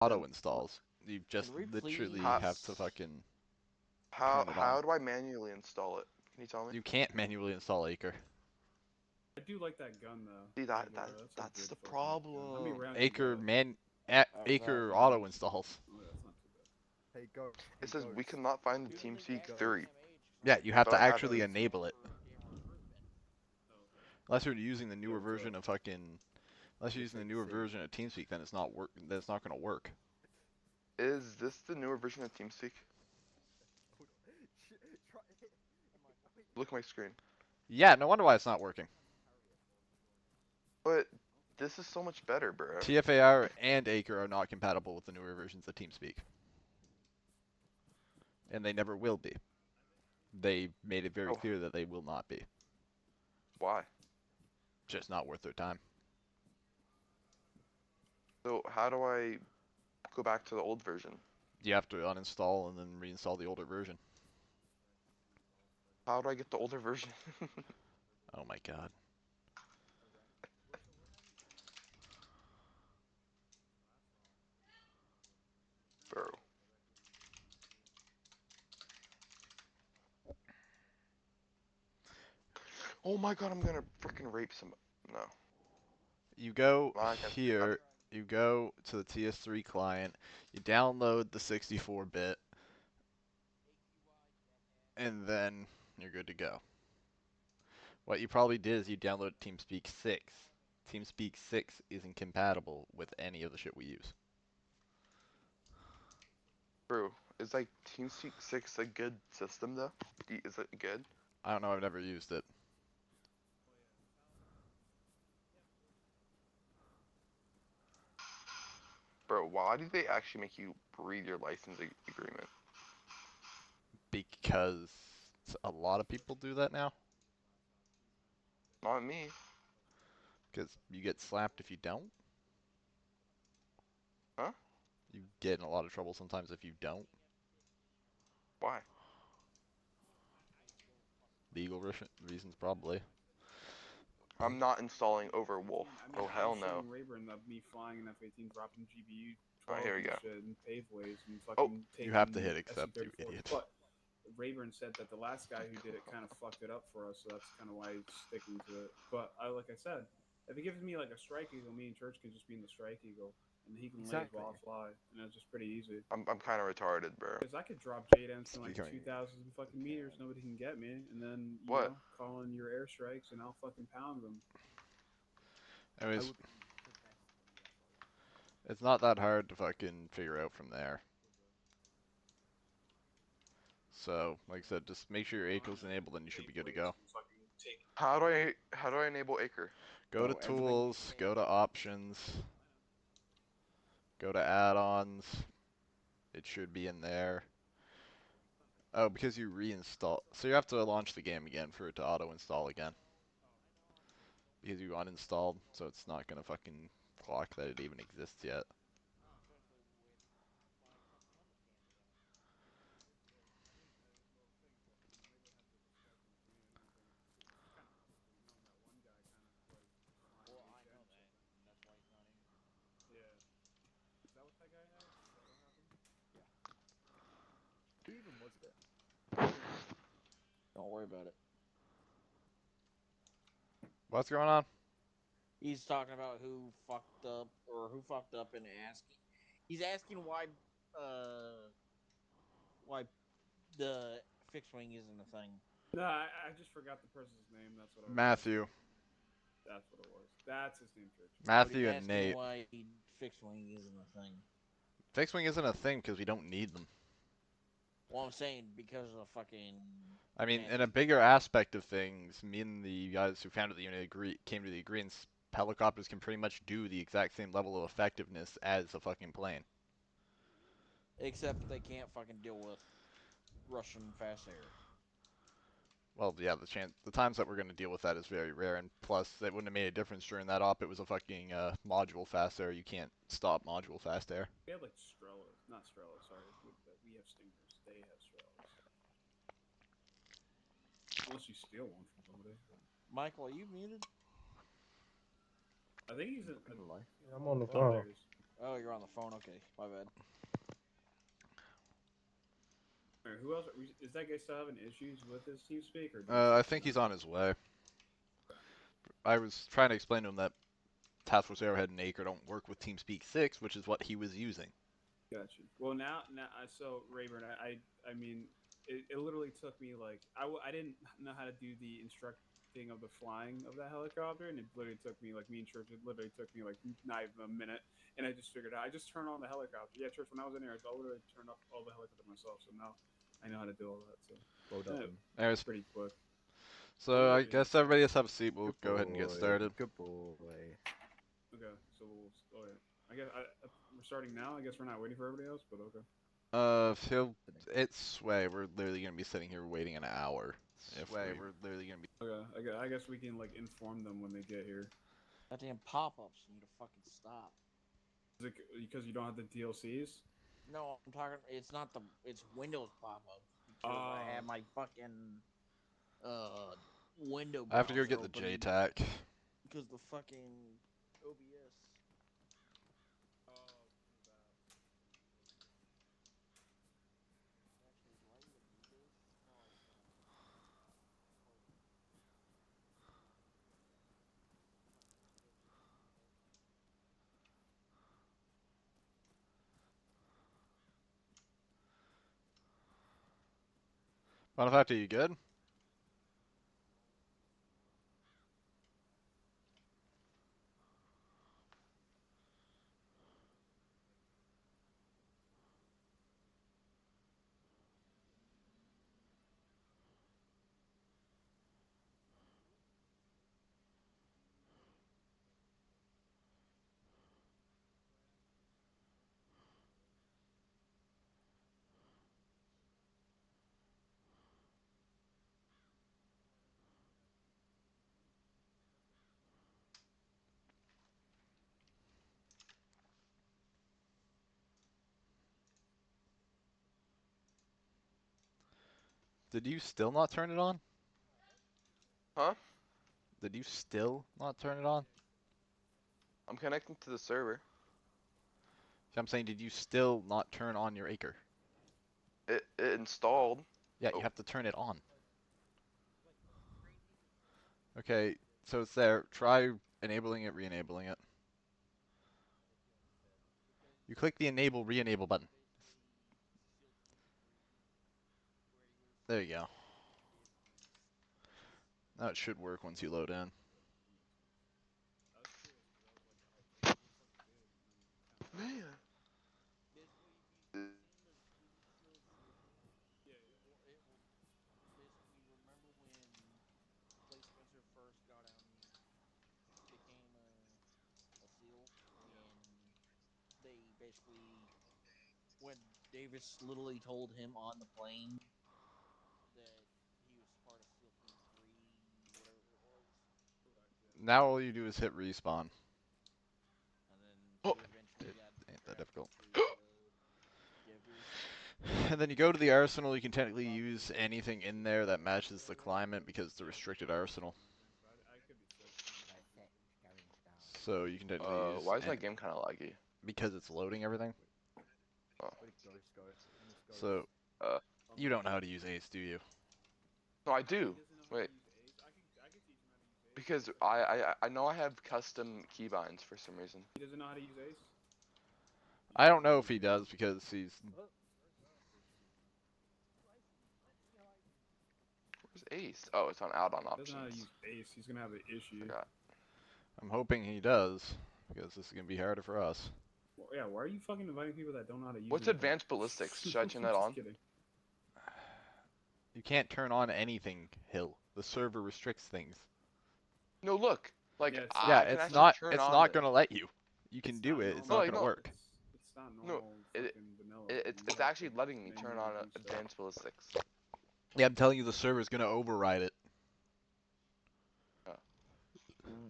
auto installs. You just we literally please- have to fucking turn it How on. do I manually install it? Can you tell me? You can't manually install Acre. I do like that gun though. See that's the problem. How many rounds Acre you Acre auto installs. got? Oh, that's not too bad. Hey, go. It says we cannot find the TeamSpeak 3. Yeah, you have But to I have actually it. enable it. Unless you're using the newer version of fucking, unless you're using the newer version of TeamSpeak, then it's not work. Then it's not gonna work. Is this the newer version of TeamSpeak? Look at my screen. Yeah, no wonder why it's not working. But this is so much better, bro. TFAR and Acre are not compatible with the newer versions of TeamSpeak, and they never will be. They made it very clear that they will not be. Why? Just not worth their time. So how do I go back to the old version? You have to uninstall and then reinstall the older version. How do I get the older version? Oh my god. Bro. Oh my god, I'm gonna freaking rape somebody. No. You go Well, I guess- here, you go to the TS3 client, you download the 64-bit, and then you're good to go. What you probably did is you downloaded TeamSpeak 6. TeamSpeak 6 isn't compatible with any of the shit we use. Bro, is like TeamSpeak 6 a good system though? Is it good? I don't know, I've never used it. Bro, why do they actually make you read your license agreement? Because a lot of people do that now. Not me. Because you get slapped if you don't. Huh? You get in a lot of trouble sometimes if you don't. Why? Legal reasons, probably. I'm not installing Overwolf. Oh hell no. Rayburn of me flying an F-18, dropping GBU. Alright, here we go. And paveways and fucking You have to hit accept, you SC-34. idiot. But Rayburn said that the last guy who did it kind of fucked it up for us, so that's kind of why he's sticking to it. But like I said, if he gives me like a Strike Eagle, me and Church can just be in the Strike Eagle, and he can lay while I fly, and it's just pretty easy. I'm kind of retarded, bro. Because I could drop JDAMs from like 2,000 fucking meters, nobody can get me, and then you know, call in your airstrikes, and I'll fucking pound them. Anyways, it's not that hard to fucking figure out from there. So, like I said, just make sure your Acre's enabled and you should be good to go. How do I enable Acre? Go to tools, go to options, go to add-ons. It should be in there. Oh, because you reinstall, so you have to launch the game again for it to auto-install again. Because you uninstalled, so it's not gonna fucking clock that it even exists yet. Who even was that? Don't worry about it. What's going on? He's talking about who fucked up and asking. He's asking why the fixed wing isn't a thing. No, I just forgot the person's name. That's what I was Matthew. That's what it was. That's his name, Church. Matthew and Nate. Why fixed wing isn't a thing. Fixed wing isn't a thing because we don't need them. Well, I'm saying because of fucking. I mean, in a bigger aspect of things, me and the guys who founded the unit came to the agreement. Helicopters can pretty much do the exact same level of effectiveness as a fucking plane. Except they can't fucking deal with Russian fast air. Well, yeah, the times that we're going to deal with that is very rare, and plus, it wouldn't have made a difference during that op. It was a fucking module fast air. You can't stop module fast air. We have like Strelas, not Strelas, sorry. We have Stingers. They have Strelas. Unless you steal one from somebody. Michael, are you muted? I think he's in. I'm on the phone. Oh, you're on the phone. Okay, my bad. Alright, who else? Is that guy still having issues with his TeamSpeak, or did he I fix think it he's now? on his way. I was trying to explain to him that Task Force Arrowhead and Acre don't work with TeamSpeak 6, which is what he was using. Gotcha. Well, now, so Rayburn, I mean, it literally took me like I didn't know how to do the instructing of the flying of that helicopter, and it literally took me like me and Church. It literally took me like not even a minute, and I just figured out. I just turned on the helicopter. Yeah, Church. When I was in there, I literally turned off all the helicopter myself. So now I know how to do all that. So Well done. Anyways, pretty quick. so I guess everybody just have a seat. We'll Good go ahead and get boy. started. Good boy. Okay, so oh yeah. I guess we're starting now. I guess we're not waiting for everybody else, but okay. It's Sway. We're literally gonna be sitting here waiting an hour. We're literally gonna be. Okay, I guess we can like inform them when they get here. Goddamn pop-ups need to fucking stop. Is it because you don't have the DLCs? No, I'm talking. It's not the. It's Windows pop-ups because I have my fucking window. I have to go browser get the open JTAC. because the fucking OBS. Actually, do I even need this? No, I don't. Final Factor, you good? Did you still not turn it on? Huh? Did you still not turn it on? I'm connecting to the server. I'm saying, did you still not turn on your Acre? It installed. Yeah, you Oh. have to turn it on. Okay, so it's there. Try enabling it, re-enabling it. You click the enable, re-enable button. There you go. Now it should work once you load in. Man. Basically, remember when Clay Spencer first became a SEAL, and they basically when Davis literally told him on the plane that he was part of SEAL Team 3, whatever it was. Now all you do is hit respawn. And then Oh. he eventually It got ain't that drafted difficult. to DEVGRU. And then you go to the arsenal, you can technically use anything in there that matches the climate because it's a restricted arsenal. So you can technically use Why is my game kind of laggy? because it's loading everything. Oh. So Uh. you don't know how to use Ace, do you? No, I do. Wait. Because I know I have custom keybinds for some reason. He doesn't know how to use Ace. I don't know if he does because he's. Where's Ace? Oh, it's on add-on He doesn't know how to options. use Ace. He's gonna have an issue. Forgot. I'm hoping he does because this is gonna be harder for us. Well, yeah, why are you fucking inviting people that don't know how to use What's anything? advanced ballistics? Should I turn that Just on? kidding. You can't turn on anything, Hill. The server restricts things. No, look. Like Yeah, Yeah, I can it's actually not. turn It's on. not gonna let you. You can It's do not it. It's normal. not gonna No, work. It's not No, normal. it- Fucking vanilla. It's You have actually to letting me turn manually on do stuff. advanced ballistics. Yeah, I'm telling you, the server's gonna override it.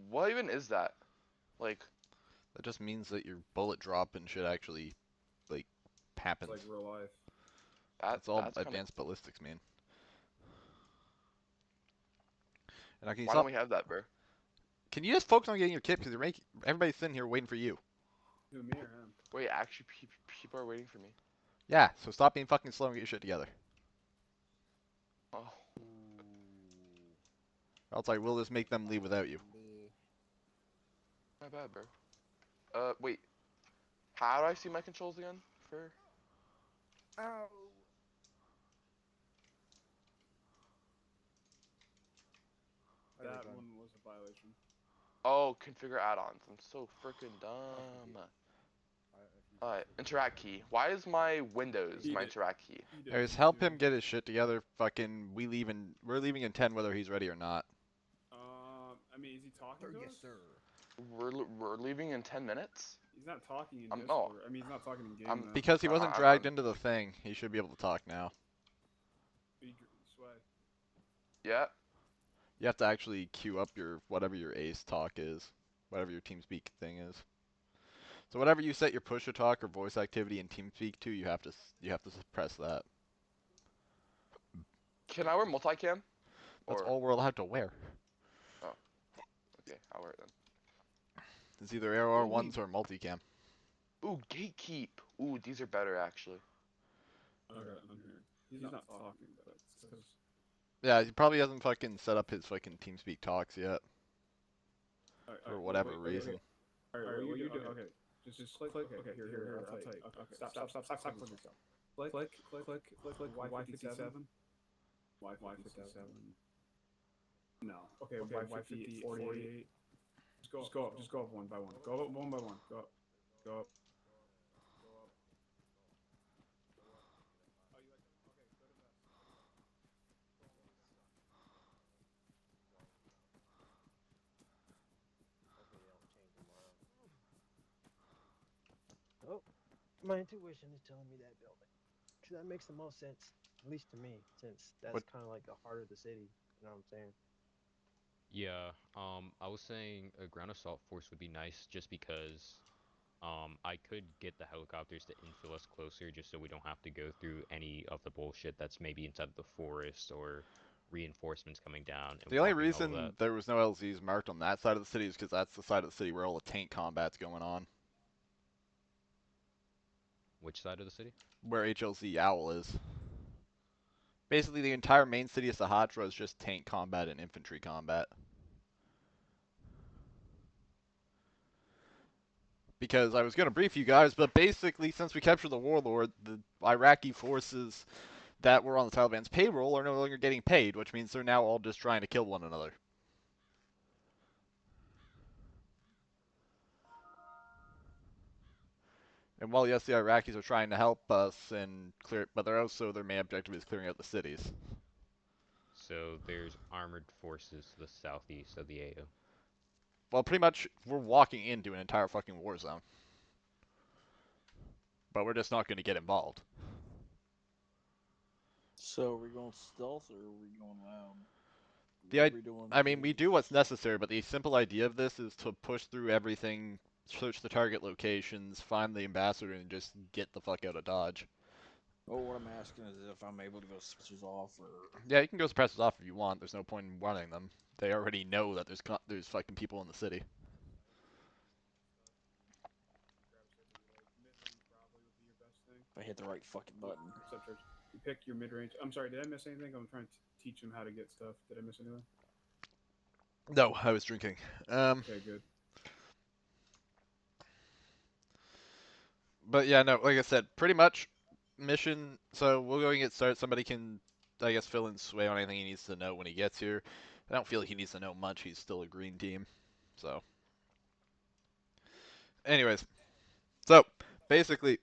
What even is that? Like, That just means that your bullet drop and shit actually, like, It's happens. like real life. That's all that's kinda... advanced ballistics mean. And now, can you Why stop? don't we have that, bro? Can you just focus on getting your kit? Because you're making everybody's sitting here waiting for you. Who, me or him? Wait, actually, people are waiting for me. Yeah, so stop being fucking slow and get your shit together. Oh, Or else I will just make them leave without you. my bad, bro. Wait. How do I see my controls again? For Ow. That one was a violation. oh, configure add-ons. I'm so freaking dumb. Alright, interact key. Why is my Windows my interact key? Anyways, help him get his shit together. Fucking, we're leaving in 10 whether he's ready or not. I mean, is he talking to Yes, us? sir. We're leaving in 10 minutes? He's not talking in Oh. Discord. I mean, he's not talking in game now. Because he wasn't dragged into the thing, he should be able to talk now. Sway. Yeah. You have to actually queue up whatever your ace talk is. Whatever your TeamSpeak thing is. So whatever you set your push to talk or voice activity in TeamSpeak to, you have to suppress that. Can I wear multicam? That's Or all we're allowed to wear. oh, okay, I'll wear it then. It's either AR1s or multicam. Ooh, gatekeep. Ooh, these are better actually. Okay, I'm here. He's not talking, but it's because. Yeah, he probably hasn't fucking set up his fucking TeamSpeak talks yet. For whatever reason. Alright, what you do? Okay, just click. Okay, here. I'll tell you. Okay, stop clicking stuff. Click. Y57. Y57. No. Okay, Y50, 48. Just go up one by one. Go up one by one. Go up. Go up. Oh, my intuition is telling me that building. Cause that makes the most sense, at least to me, since that's kind of like the heart of the city. You know what I'm saying? Yeah, I was saying a ground assault force would be nice just because I could get the helicopters to infill us closer just so we don't have to go through any of the bullshit that's maybe inside of the forest or reinforcements coming down and The only blocking all of reason that. there was no LZs marked on that side of the city is because that's the side of the city where all the tank combat's going on. Which side of the city? Where HLZ Owl is. Basically, the entire main city of Sahatra is just tank combat and infantry combat. Because I was going to brief you guys, but basically, since we captured the warlord, the Iraqi forces that were on the Taliban's payroll are no longer getting paid, which means they're now all just trying to kill one another. And while yes, the Iraqis are trying to help us and clear, but they're also their main objective is clearing out the cities. So there's armored forces to the southeast of the AO. Well, pretty much we're walking into an entire fucking war zone. But we're just not going to get involved. So are we going stealth or are we going loud? We do what's necessary, but the simple idea of this is to push through everything, search the target locations, find the ambassador, and just get the fuck out of Dodge. Oh, what I'm asking is if I'm able to go switches off or. Yeah, you can go suppressors off if you want. There's no point in running them. They already know that there's fucking people in the city. If I hit the right fucking button. What's up, Church? You pick your mid range. I'm sorry, did I miss anything? I'm trying to teach him how to get stuff. Did I miss anything? No, I was drinking. Okay, good. But yeah, no, like I said, pretty much mission. So we'll go and get started. Somebody can, I guess, fill in Sway on anything he needs to know when he gets here. I don't feel like he needs to know much. He's still a green team. So, anyways, so basically,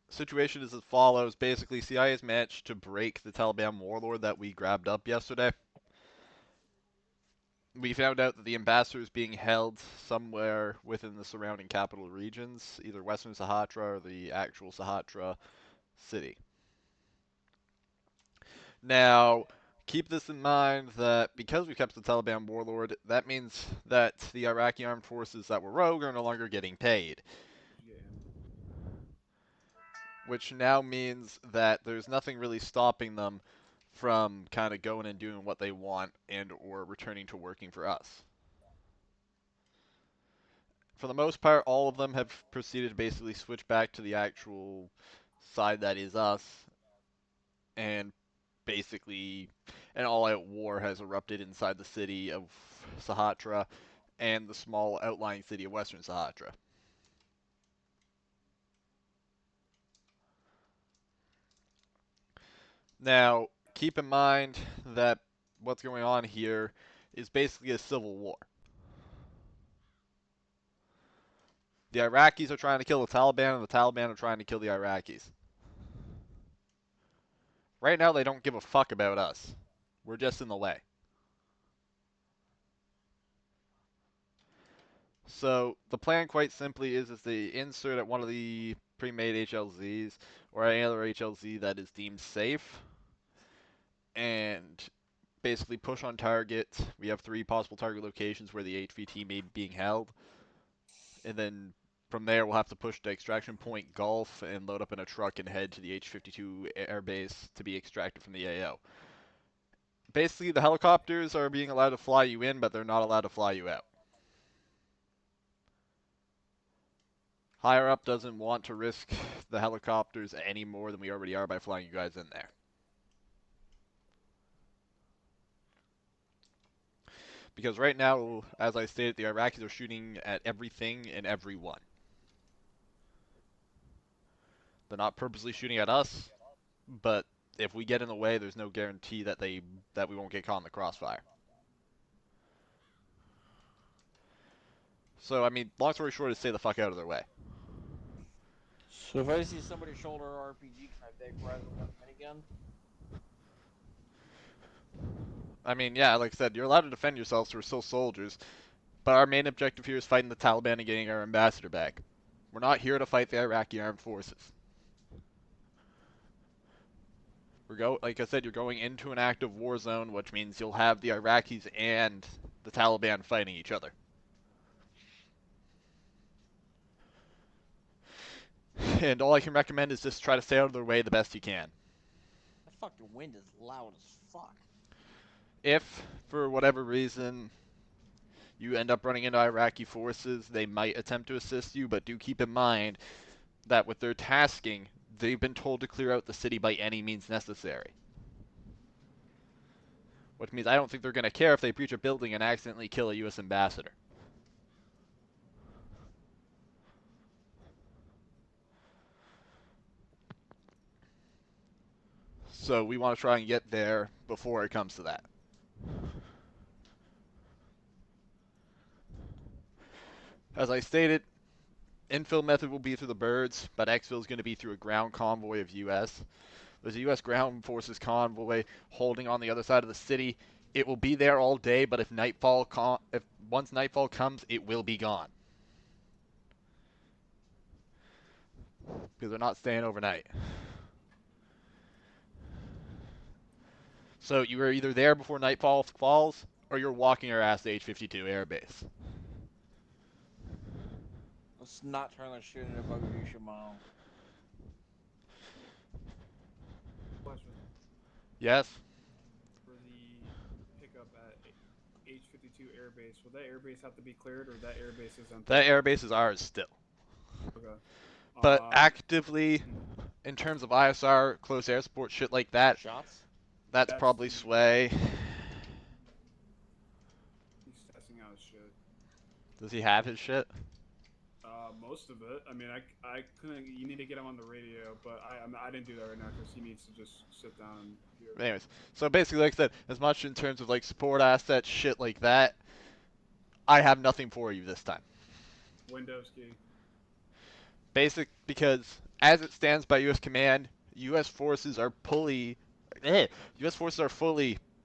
situation is as follows. Basically, CIA has managed to break the Taliban warlord that we grabbed up yesterday. We found out that the ambassador is being held somewhere within the surrounding capital regions, either Western Sahatra or the actual Sahatra city. Now, keep this in mind that because we kept the Taliban warlord, that means that the Iraqi armed forces that were rogue are no longer getting paid. Which now means that there's nothing really stopping them from kind of going and doing what they want and or returning to working for us. for the most part, all of them have proceeded to basically switch back to the actual side that is us, and basically an all-out war has erupted inside the city of Sahatra and the small outlying city of Western Sahatra. Now, keep in mind that what's going on here is basically a civil war. The Iraqis are trying to kill the Taliban, and the Taliban are trying to kill the Iraqis. Right now, they don't give a fuck about us. We're just in the way. So the plan, quite simply, is they insert at one of the pre-made HLZs or any other HLZ that is deemed safe, and basically push on target. We have 3 possible target locations where the HVT may be being held, and then from there we'll have to push to Extraction Point Gulf and load up in a truck and head to the H-52 airbase to be extracted from the AO. Basically, the helicopters are being allowed to fly you in, but they're not allowed to fly you out. Higher up doesn't want to risk the helicopters any more than we already are by flying you guys in there. Because right now, as I stated, the Iraqis are shooting at everything and everyone. They're not purposely shooting at us, but if we get in the way, there's no guarantee that we won't get caught in the crossfire. So, I mean, long story short is stay the fuck out of their way. So if I see somebody shoulder RPG, can I vaporize them with a minigun? I mean, yeah, like I said, you're allowed to defend yourselves, we're still soldiers, but our main objective here is fighting the Taliban and getting our ambassador back. We're not here to fight the Iraqi armed forces. Like I said, you're going into an active war zone, which means you'll have the Iraqis and the Taliban fighting each other. And all I can recommend is just try to stay out of their way the best you can. That fucking wind is loud as fuck. If, for whatever reason, you end up running into Iraqi forces, they might attempt to assist you, but do keep in mind that with their tasking, they've been told to clear out the city by any means necessary. Which means I don't think they're going to care if they breach a building and accidentally kill a U.S. Ambassador. So we want to try and get there before it comes to that. As I stated, infill method will be through the birds, but exfil is going to be through a ground convoy of U.S. There's a U.S. ground forces convoy holding on the other side of the city. It will be there all day, but if once nightfall comes, it will be gone. Because they're not staying overnight. So you are either there before nightfall falls, or you're walking your ass to H-52 airbase. Let's not turn the shit into Bugaboo Mile. Question. Yes? For the pickup at H-52 airbase, will that airbase have to be cleared, or that airbase is empty? That airbase is ours still. Okay. But actively, in terms of ISR, close air support, shit like that, Shots? that's probably Sway. He's testing out his shit. Does he have his shit? Most of it. I mean, I couldn't. You need to get him on the radio, but I didn't do that right now because he needs to just sit down and hear it. Anyways, so basically, like I said, as much in terms of like support assets, shit like that, I have nothing for you this time. Windows key. Because as it stands by U.S. command, U.S. forces are fully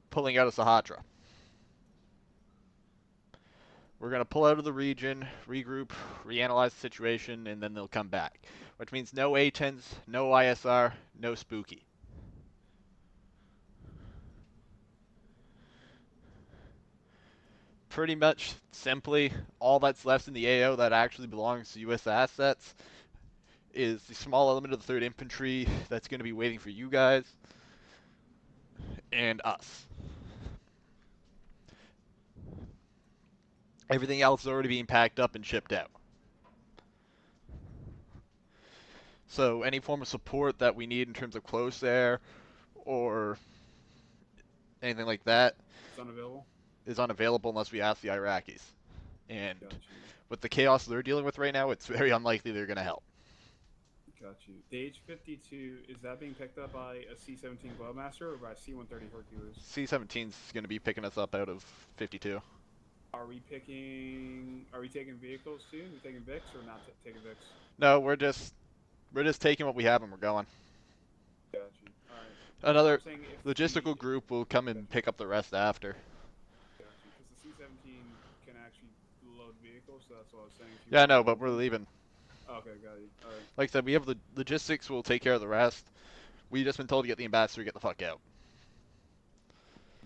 pulling out of Sahatra. We're going to pull out of the region, regroup, reanalyze the situation, and then they'll come back. Which means no A-10s, no ISR, no spooky. Pretty much, simply, all that's left in the AO that actually belongs to U.S. assets is the small element of the 3rd Infantry that's going to be waiting for you guys and us. Everything else is already being packed up and shipped out. So any form of support that we need in terms of close air or anything like that It's unavailable. is unavailable unless we ask the Iraqis. And Got you. with the chaos they're dealing with right now, it's very unlikely they're going to help. Got you. The H-52, is that being picked up by a C-17 Globemaster or by a C-130 Hercules? C-17's going to be picking us up out of 52. Are we taking vehicles too? Are we taking Vics or not taking Vics? No, we're just taking what we have and we're going. Got you. All right. Another I'm saying if logistical group will come and pick up the rest after. Got you. Because the C-17 can actually load vehicles, so that's what I was saying. If you Yeah, want no, to but load we're them- leaving. Okay, got you. All right. Like I said, we have the logistics. We'll take care of the rest. We just been told to get the ambassador to get the fuck out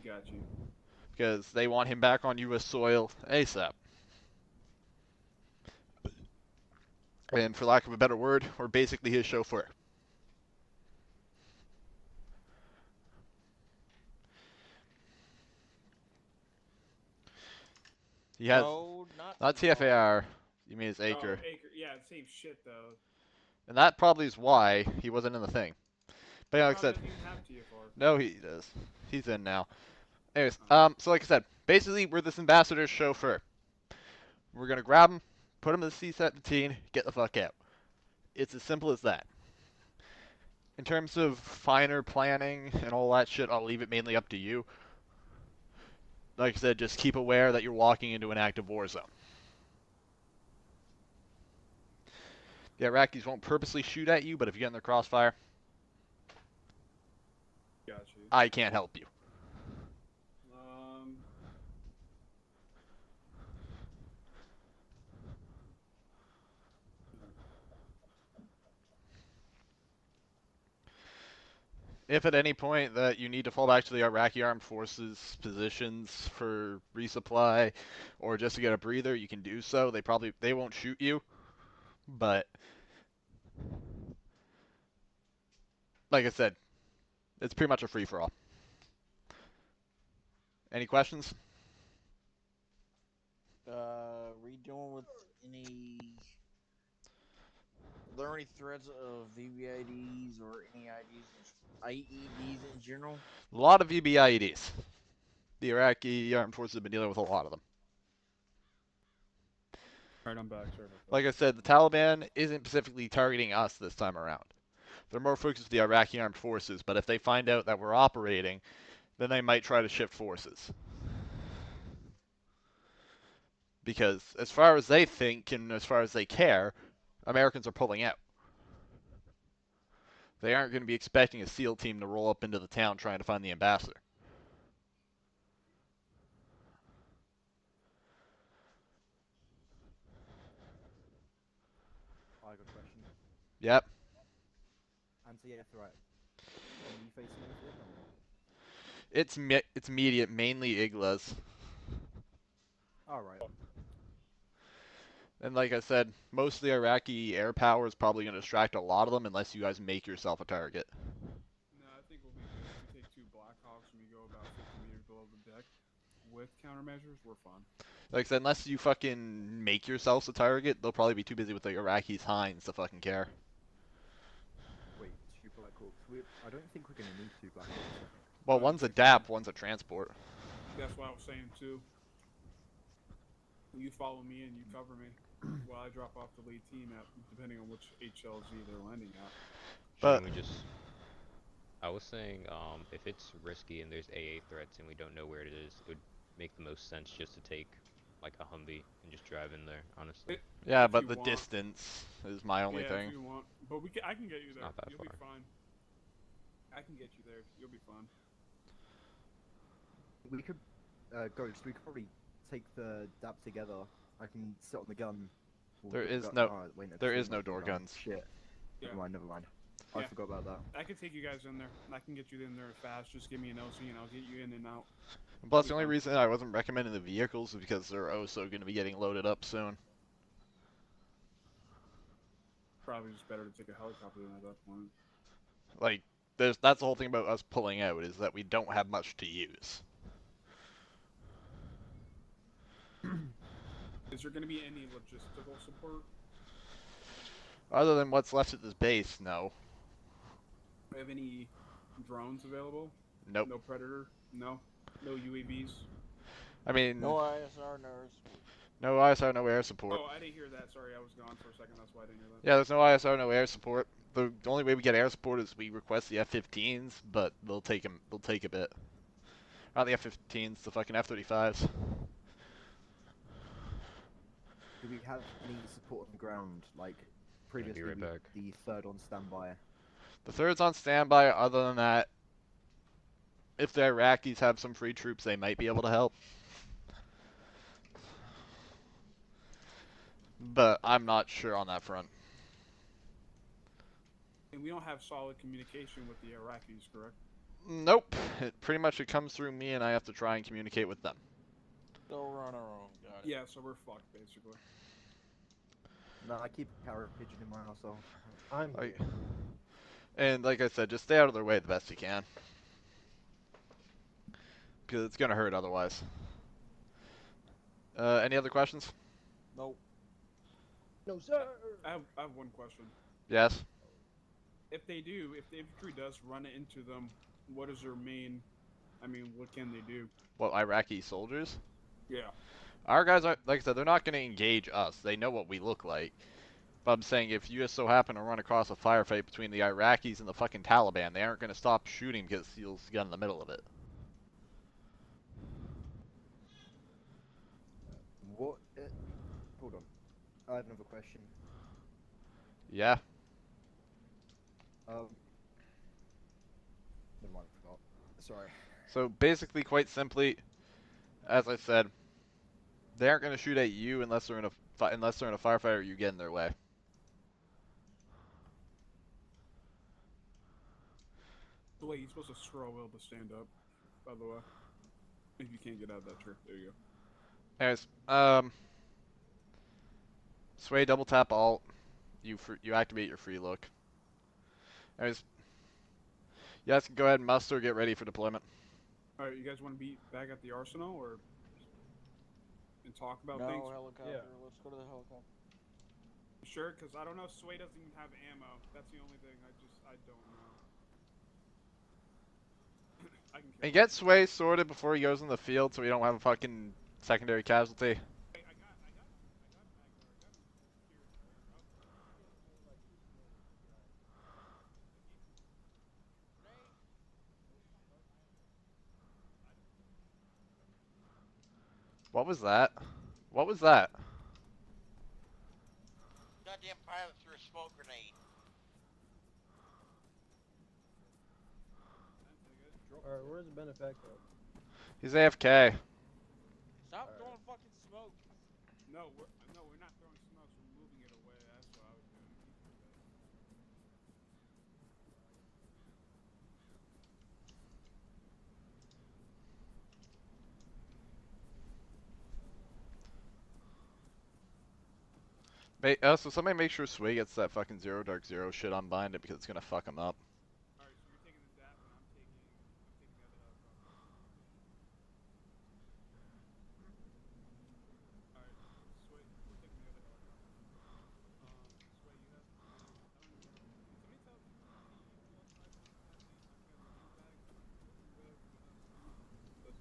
Got you. because they want him back on U.S. soil ASAP. And for lack of a better word, we're basically his chauffeur. He has No, not TFAR. You mean his acre? Oh, acre. Yeah, same shit though. And that probably is why he wasn't in the thing. But yeah, like I said, doesn't even have TFR. no, he does. He's in now. Anyways, so like I said, basically we're this ambassador's chauffeur. We're gonna grab him, put him in the C-17, get the fuck out. It's as simple as that. In terms of finer planning and all that shit, I'll leave it mainly up to you. Like I said, just keep aware that you're walking into an active war zone. The Iraqis won't purposely shoot at you, but if you get in their crossfire, Got you. I can't help you. If at any point that you need to fall back to the Iraqi armed forces positions for resupply or just to get a breather, you can do so. They won't shoot you, but like I said, it's pretty much a free for all. Any questions? Are we dealing with any? Are there any threats of VBIDs or any IEDs in general? A lot of VBIEDs. The Iraqi armed forces have been dealing with a lot of them. Alright, I'm back. Sorry about that. Like I said, the Taliban isn't specifically targeting us this time around. They're more focused on the Iraqi armed forces, but if they find out that we're operating, then they might try to shift forces. Because as far as they think and as far as they care, Americans are pulling out. They aren't going to be expecting a SEAL team to roll up into the town trying to find the ambassador. I got a question. Yep. Anti-air threat. Are you facing anything? Or? It's immediate, mainly IGLAs. Alright. And like I said, most of the Iraqi air power is probably going to distract a lot of them unless you guys make yourself a target. No, I think we'll be good. If we take 2 Blackhawks and we go about 50 meters below the deck with countermeasures, we're fine. Like I said, unless you fucking make yourselves a target, they'll probably be too busy with the Iraqis' hinds to fucking care. Wait, 2 Blackhawks. I don't think we're going to need 2 Blackhawks. Well, one's a DAP, one's a transport. That's what I was saying too. You follow me and you cover me while I drop off the lead team at, depending on which HLZ they're landing at. But I was saying, if it's risky and there's AA threats and we don't know where it is, it would make the most sense just to take like a Humvee and just drive in there, honestly. Yeah, but the distance is my only thing. If you want. But I can get you there. Not that You'll far. be fine. I can get you there. You'll be fine. We could, Ghost, we could probably take the DAP together. I can sit on the gun. There is no door guns. Shit. Yeah. Never mind. I forgot about that. I can take you guys in there. I can get you in there fast. Just give me an LC and I'll get you in and out. Plus, the only reason I wasn't recommending the vehicles is because they're also going to be getting loaded up soon. Probably just better to take a helicopter than at that point. Like, that's the whole thing about us pulling out, is that we don't have much to use. Is there going to be any logistical support? Other than what's left at this base, no. Do you have any drones available? Nope. No Predator? No? No UAVs? I mean, No ISR, no air support. no ISR, no air support. Oh, I didn't hear that. Sorry, I was gone for a second. That's why I didn't hear that. Yeah, there's no ISR, no air support. The only way we get air support is we request the F-15s, but they'll take a bit. Not the F-15s, the fucking F-35s. Do we have any support on the ground, like Gonna be previously right back. the third on standby? The third's on standby. Other than that, if the Iraqis have some free troops, they might be able to help. But I'm not sure on that front. And we don't have solid communication with the Iraqis, correct? Nope. Pretty much it comes through me, and I have to try and communicate with them. Still run our own. Got it. Yeah, so we're fucked, basically. No, I keep a carrier pigeon in my household. I'm Like, and like I said, just stay out of their way the best you can. Because it's going to hurt otherwise. Any other questions? Nope. no sir. I have one question. Yes? If the infantry does run into them, what is their main... I mean, what can they do? Well, Iraqi soldiers? Yeah. Our guys are, like I said, they're not going to engage us. They know what we look like. But I'm saying if you just so happen to run across a firefight between the Iraqis and the fucking Taliban, they aren't going to stop shooting because you'll get in the middle of it. What? Hold on. I have another question. Yeah? Never mind, I forgot. Sorry. So basically, quite simply, as I said, they aren't going to shoot at you unless they're in a firefight or you get in their way. The way you're supposed to scroll wheel to stand up, by the way. If you can't get out of that trick, there you go. Anyways, sway double tap alt, you activate your free look. Anyways, you guys can go ahead and muster, get ready for deployment. Alright, you guys want to be back at the arsenal, or... and talk about No things? helicopter. Yeah. Let's go to the helicopter. Sure, because I don't know, Sway doesn't even have ammo. That's the only thing, I don't know. I can And get Sway sorted before he goes in the field so we don't have a fucking secondary casualty. What was that? What was that? Goddamn pilot threw a smoke grenade. Alright, where's the benefactor? He's AFK. Stop throwing fucking smoke. No, we're not throwing smokes, we're moving it away, that's what I was doing. So somebody make sure Sway gets that fucking Zero Dark Zero shit unbind it because it's gonna fuck him up. Alright, so you're taking the DAP and I'm taking the other helicopter. Alright, Sway, we're taking the other helicopter. Sway, you have... I don't even know... Can somebody tell the plus side doesn't have the Afghan beanbags?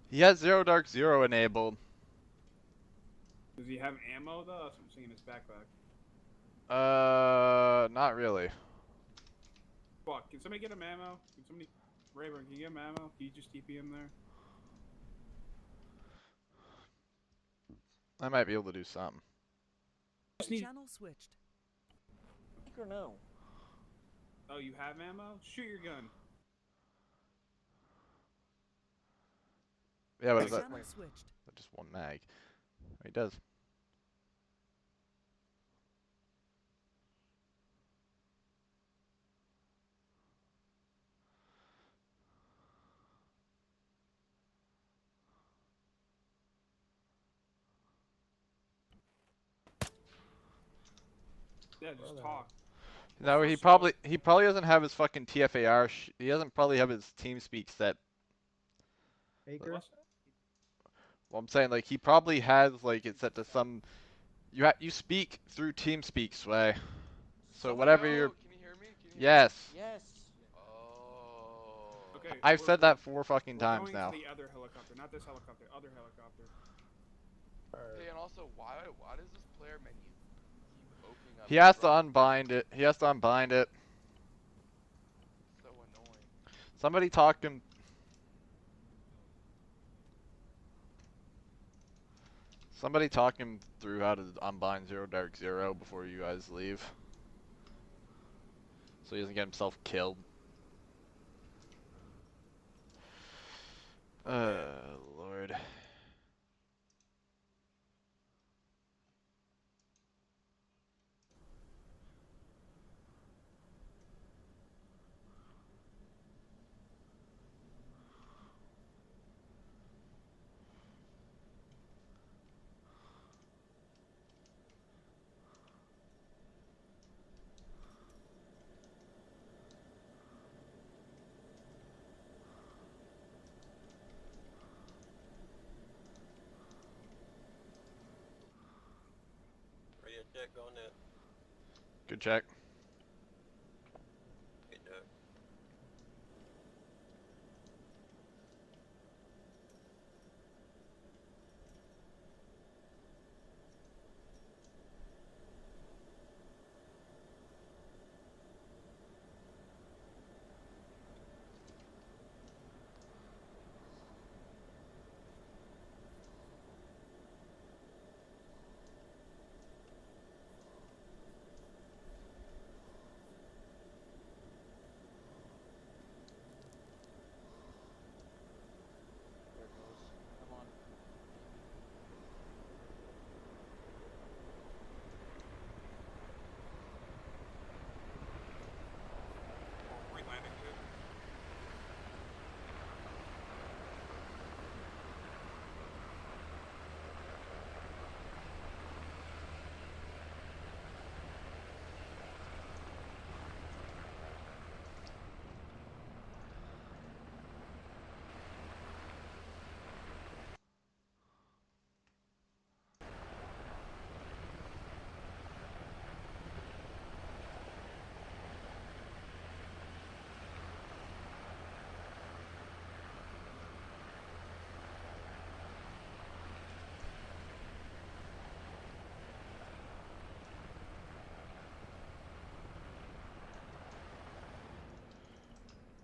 He has Zero Dark Zero enabled. Does he have ammo though? That's what I'm seeing in his backpack. Not really. Fuck, can somebody get him ammo? Can somebody... Rayburn, can you get him ammo? Can you just TP him there? I might be able to do something. Channel switched. Think or no? Oh, you have ammo? Shoot your gun. Yeah, but is that Channel switched. just one mag? He does. Yeah, just talk. No, he First of all- probably doesn't have his fucking TFAR. He doesn't probably have his TeamSpeak set. Baker? Well, I'm saying like he probably has like it set to some. You speak through TeamSpeak, Sway. So whatever Yo, you're. can you hear me? Can you hear me? Yes. Yes. Oh. Okay, I've said that 4 fucking we're times going now. to the other helicopter, not this helicopter, other helicopter. Hey, and also, why does this player menu keep opening up? He has to drop unbind it. He has to unbind it. So annoying. Somebody talk him. Somebody talk him through how to unbind Zero Dark Zero before you guys leave. So he doesn't get himself killed. Lord. Radio check on that. Good check. Good job. There it goes. Come on. Oh, great landing, dude.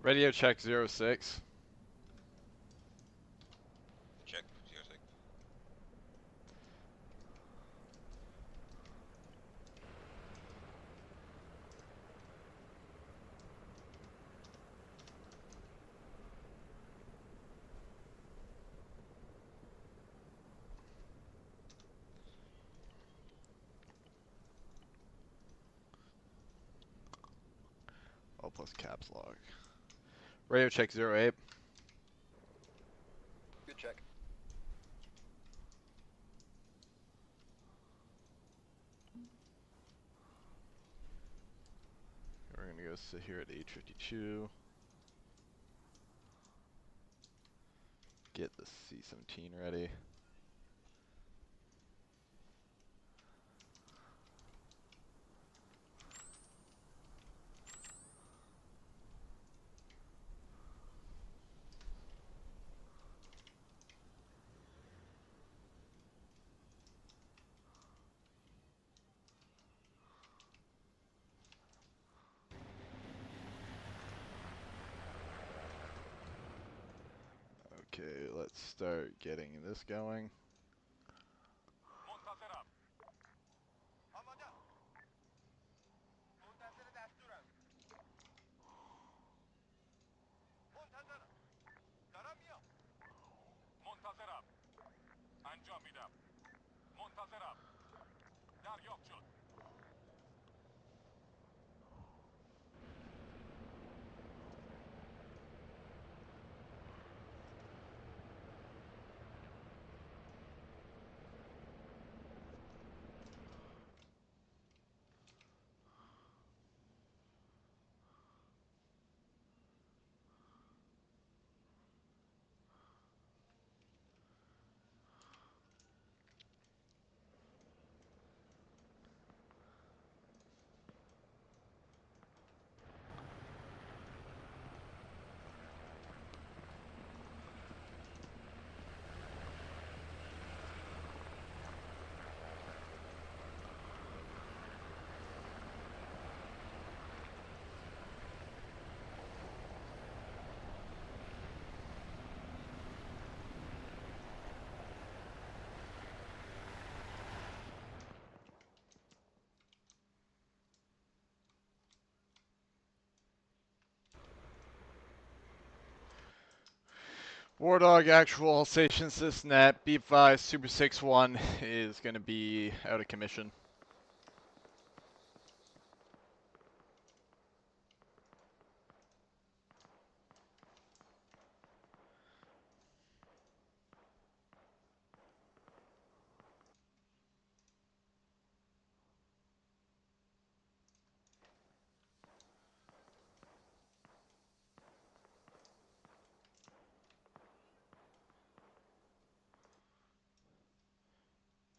Radio check 06. Check, 06. Oh, plus caps lock. Radio check 08. Good check. We're gonna go sit here at 8:52. Get the C-17 ready. Okay, let's start getting this going. War Dog actual Alsatian Sysnet B5 Super 6-1 is going to be out of commission.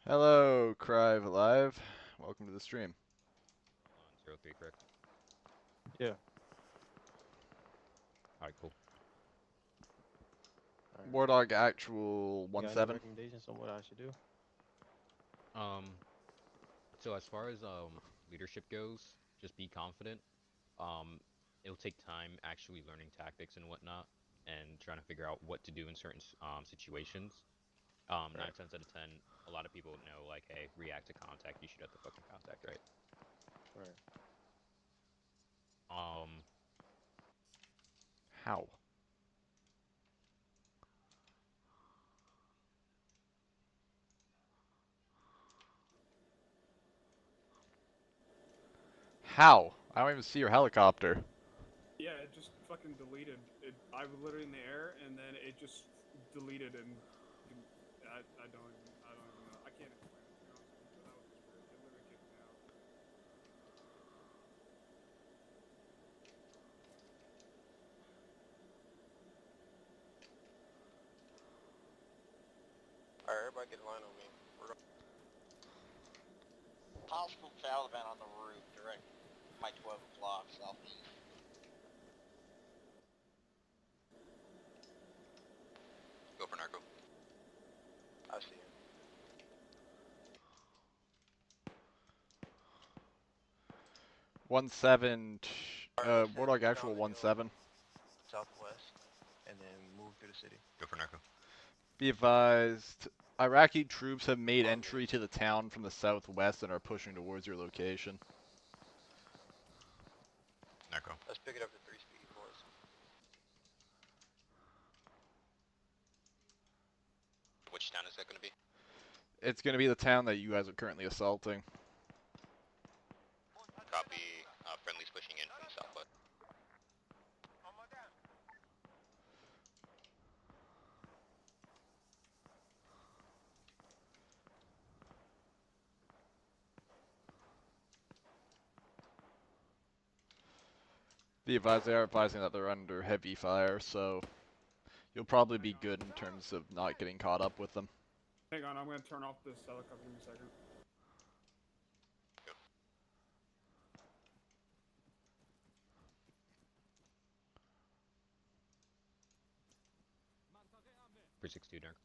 Hello, Crive Alive. Welcome to the stream. On 03, correct? Yeah. Alright, cool. Alright. War Dog actual You got 1-7. any recommendations on what I should do? So as far as leadership goes, just be confident. It'll take time actually learning tactics and whatnot, and trying to figure out what to do in certain situations. Right. 9 times out of 10, a lot of people know, like, hey, react to contact, you shoot at the fucking contact, right? Right. How? How? I don't even see your helicopter. Yeah, it just fucking deleted. I was literally in the air, and then it just deleted, and I don't even know. I can't explain it, to be honest with you, but that was just weird. It literally kicked me out. Alright, everybody get a line on me. Possible Taliban on the roof, direct my 12 o'clock southeast. Go for narco. I see him. One seven. Alright, War Dog move actual down the hill 1-7. southwest, and then move through the city. Go for narco. Be advised, Iraqi troops have made entry to the town from the southwest and are pushing towards your location. Narco. Let's pick it up to 3-speed, boys. Which town is that going to be? It's going to be the town that you guys are currently assaulting. Copy. Friendly's pushing in from the southwest. Be advised, they are advising that they're under heavy fire, so you'll probably be good in terms of not getting caught up with them. Hang on, I'm gonna turn off this helicopter in a second. For 6-2, narco.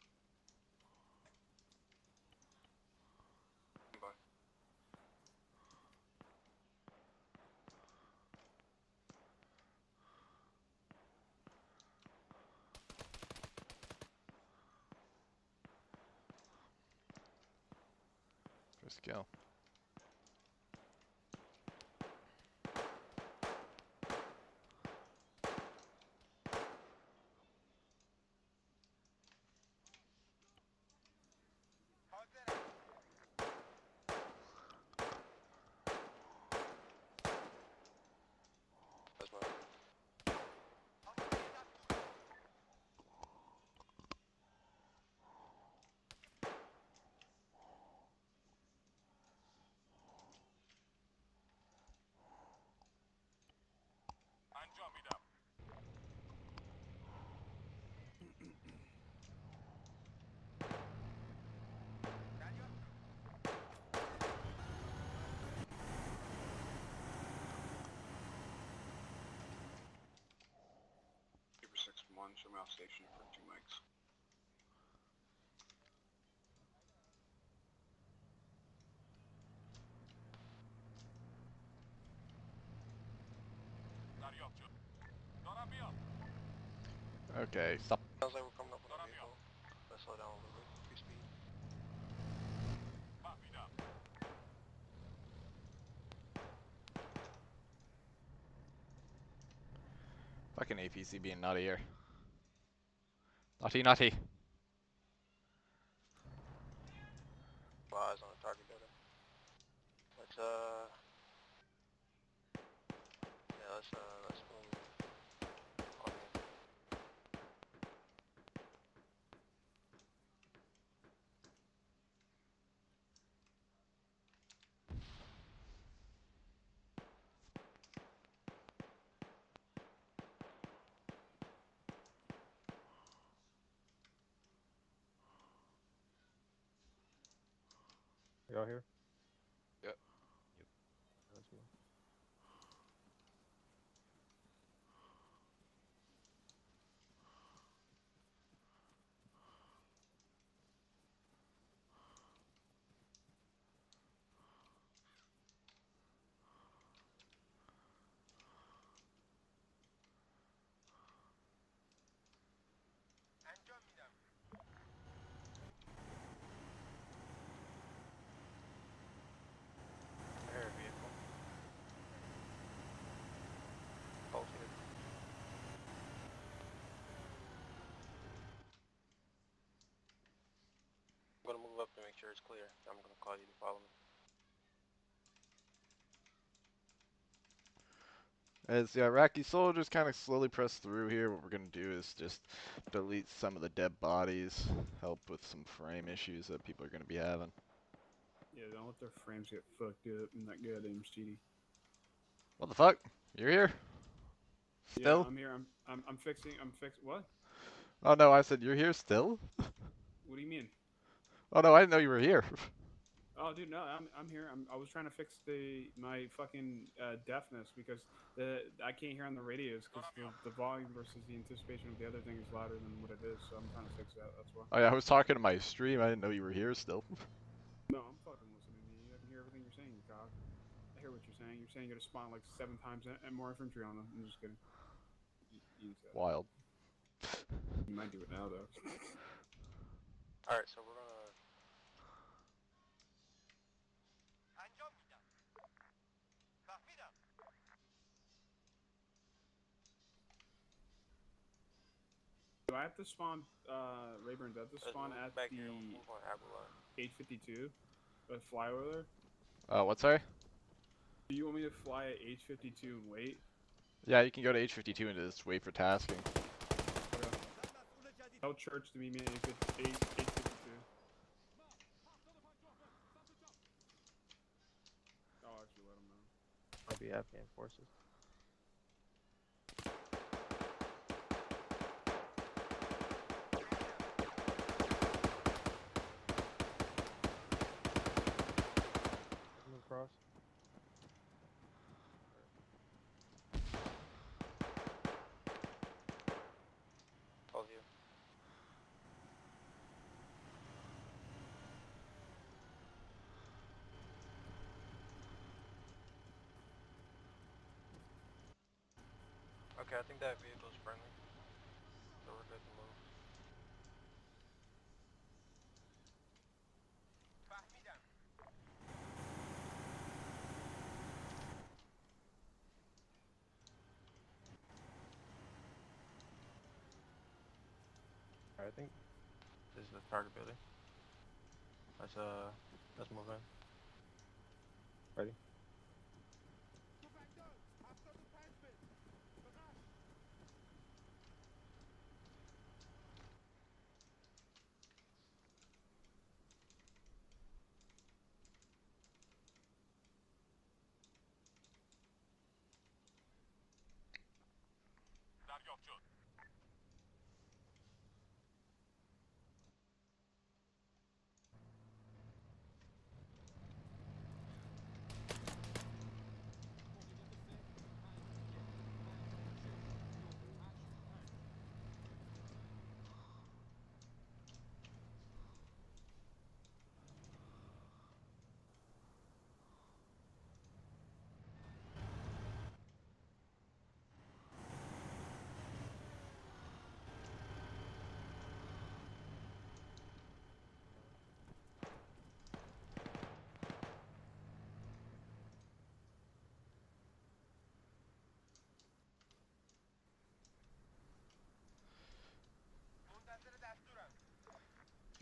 Just go. That's my... Super 6-1, show me off station for 2 mics. Okay, stop. Sounds like we're coming up on a vehicle. Let's slow down a little bit. 2-speed. Fucking APC being nutty here. Naughty, naughty. Eyes on the target building. Let's yeah, let's move on me. Y'all here? Yep. Yep. Let's move. Air vehicle. Both here. I'm gonna move up to make sure it's clear. I'm gonna call you to follow me. As the Iraqi soldiers kind of slowly press through here, what we're going to do is just delete some of the dead bodies, help with some frame issues that people are going to be having. Yeah, don't let their frames get fucked up in that goddamn city. What the fuck? You're here? Still? Yeah, I'm here. I'm fixing. What? Oh no, I said you're here still? What do you mean? Oh no, I didn't know you were here. Oh, dude, no, I'm here. I was trying to fix my fucking deafness because I can't hear on the radios because the volume versus the anticipation of the other thing is louder than what it is. So I'm trying to fix that. That's why. Oh yeah, I was talking to my stream. I didn't know you were here still. No, I'm fucking listening to you. I can hear everything you're saying, you cock. I hear what you're saying. You're saying you're gonna spawn like 7 times and more infantry on them. I'm just kidding. You said it. Wild. You might do it now though. Alright, so we're gonna Do I have to spawn Rayburn? Do I have to spawn at back the here and move on Aguilar. 852? Fly over there? What's sorry? Do you want me to fly at H52 and wait? Yeah, you can go to H52 and just wait for tasking. Okay. Tell Church to meet me at H52. I'll actually let him know. Might be Afghan forces. Move across. All of you. Okay, I think that vehicle's friendly. So we're good to move. I think. This is the target building. Let's move in. Ready?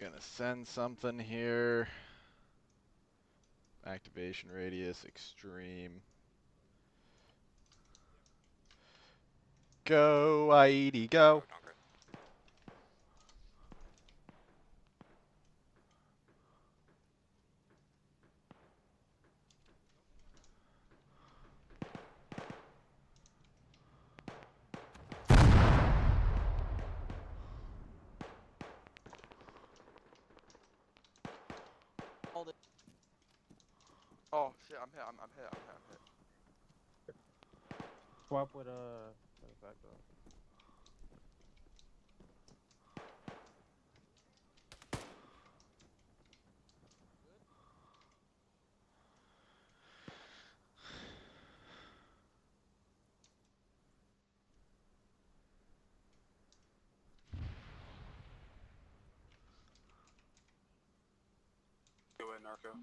Gonna send something here. Activation radius, extreme. Go, IED, go. Oh shit, I'm hit, I'm hit, I'm hit, I'm hit. Swap with factor. Go ahead, Narco.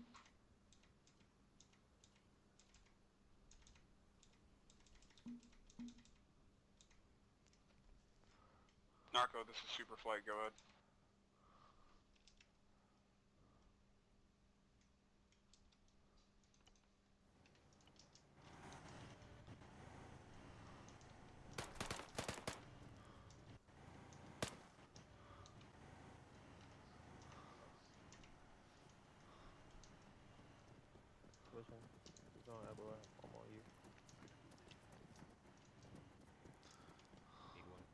Narco, this is Superflight. Go ahead. Listen, he's going everywhere. I'm on you. Need one.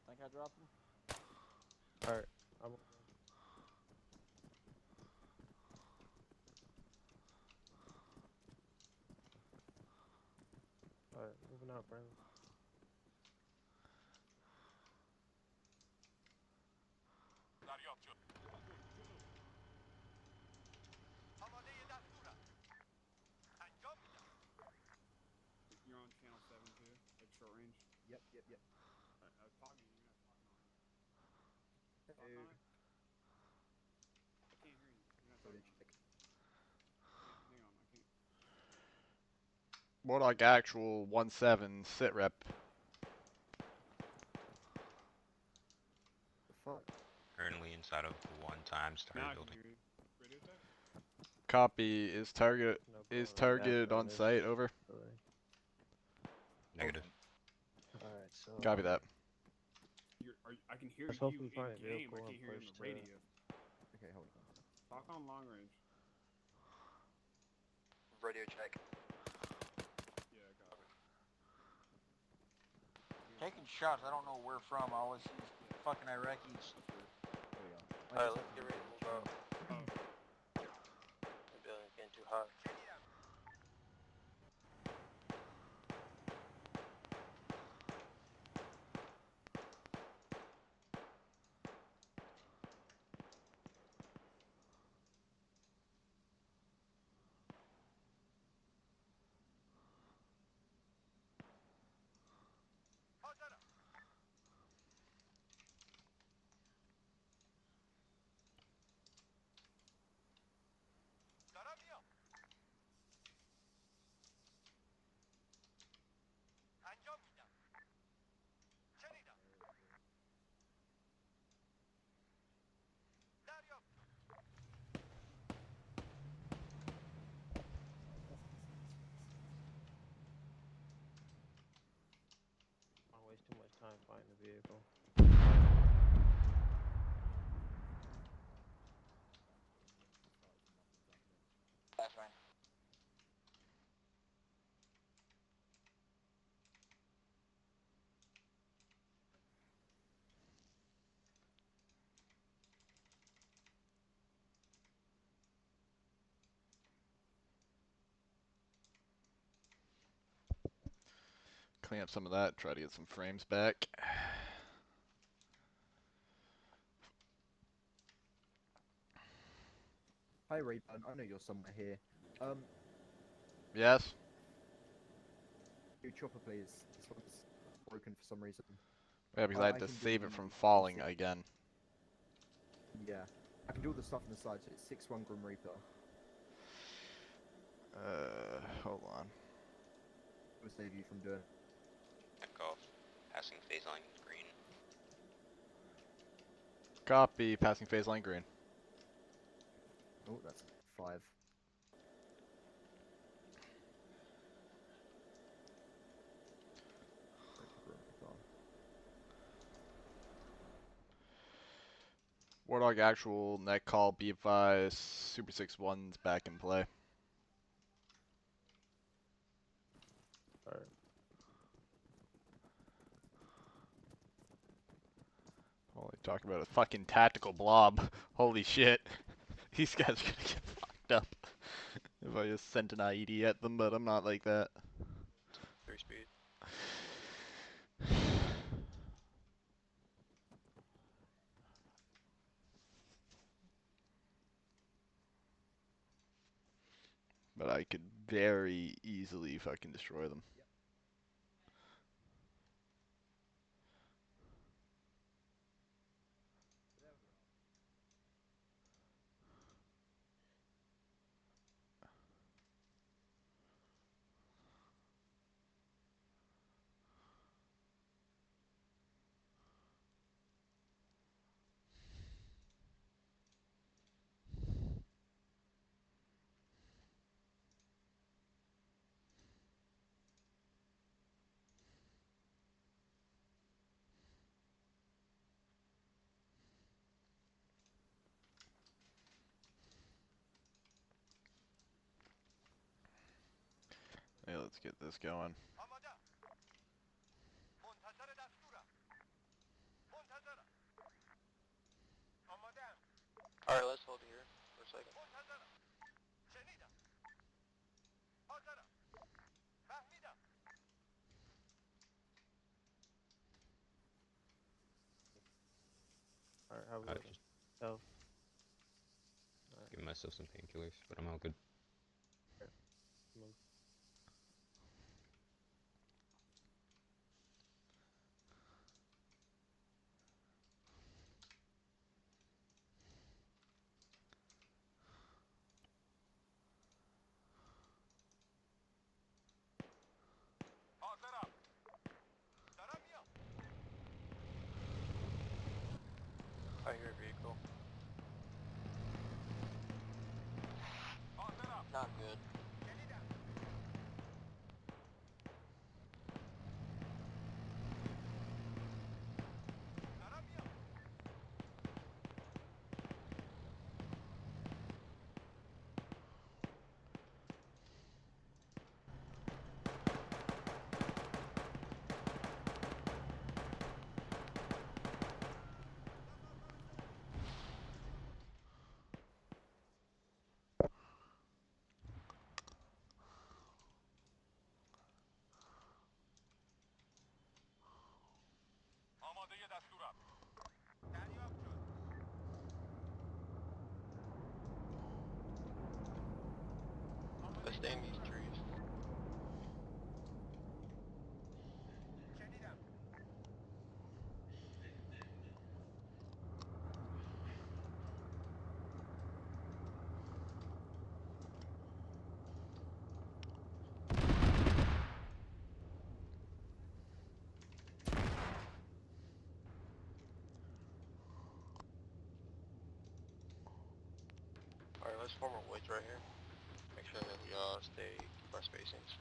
Think I dropped him? Alright, I'm over. Alright, moving out, Brandon. You're on channel 7 too, like short range. Yep. Alright, I was talking. You're gonna talk on it. Talk Hey. on it. I can't hear you. You're not Sorry, talking on check. it. Hang on, I can't. More like actual 1-7 sit rep. The fuck? Currently inside of the 1 times Now I target can building. hear you. Radio check? Copy. Is target No, targeted on site? Over. Negative. Alright, so Copy that. I can hear let's you hopefully in find a game. vehicle I and can't hear you on push the to radio. Okay, hold on. Talk on long range. Radio check. Yeah, I got it. Taking shots, I don't know where from. I always see fucking Iraqis. There we go. Alright, let's get ready to move out. Oh. The building's getting too hot. I don't waste too much time finding the vehicle. That's fine. Clean up some of that. Try to get some frames back. Hi, Rayburn. I know you're somewhere here. Yes. Your chopper, please. This one's broken for some reason. Yeah, because I had to can do save the it from falling again. Yeah. I can do all the stuff on the side, so it's 6-1 Grim Reaper. Hold on. It will save you from doing it. Check off. Passing phase line Copy. Passing phase line green. Oh, that's 5. Wardog actual net call. Be advised. Super 6-1's back in play. Alright. Holy, talking about a fucking tactical blob. Holy shit. These guys are gonna get fucked up if I just sent an IED at them, but I'm not like that. 3 speed. But I could very easily fucking destroy them. Hey, let's get this going. Alright, let's hold it here for a second. Alright, how we I looking? just Health. give myself some painkillers, but I'm all good. Move. I hear a vehicle. Not good. Let's stay in these trees. Alright, let's form a wedge right here. Make sure that we keep our spacings.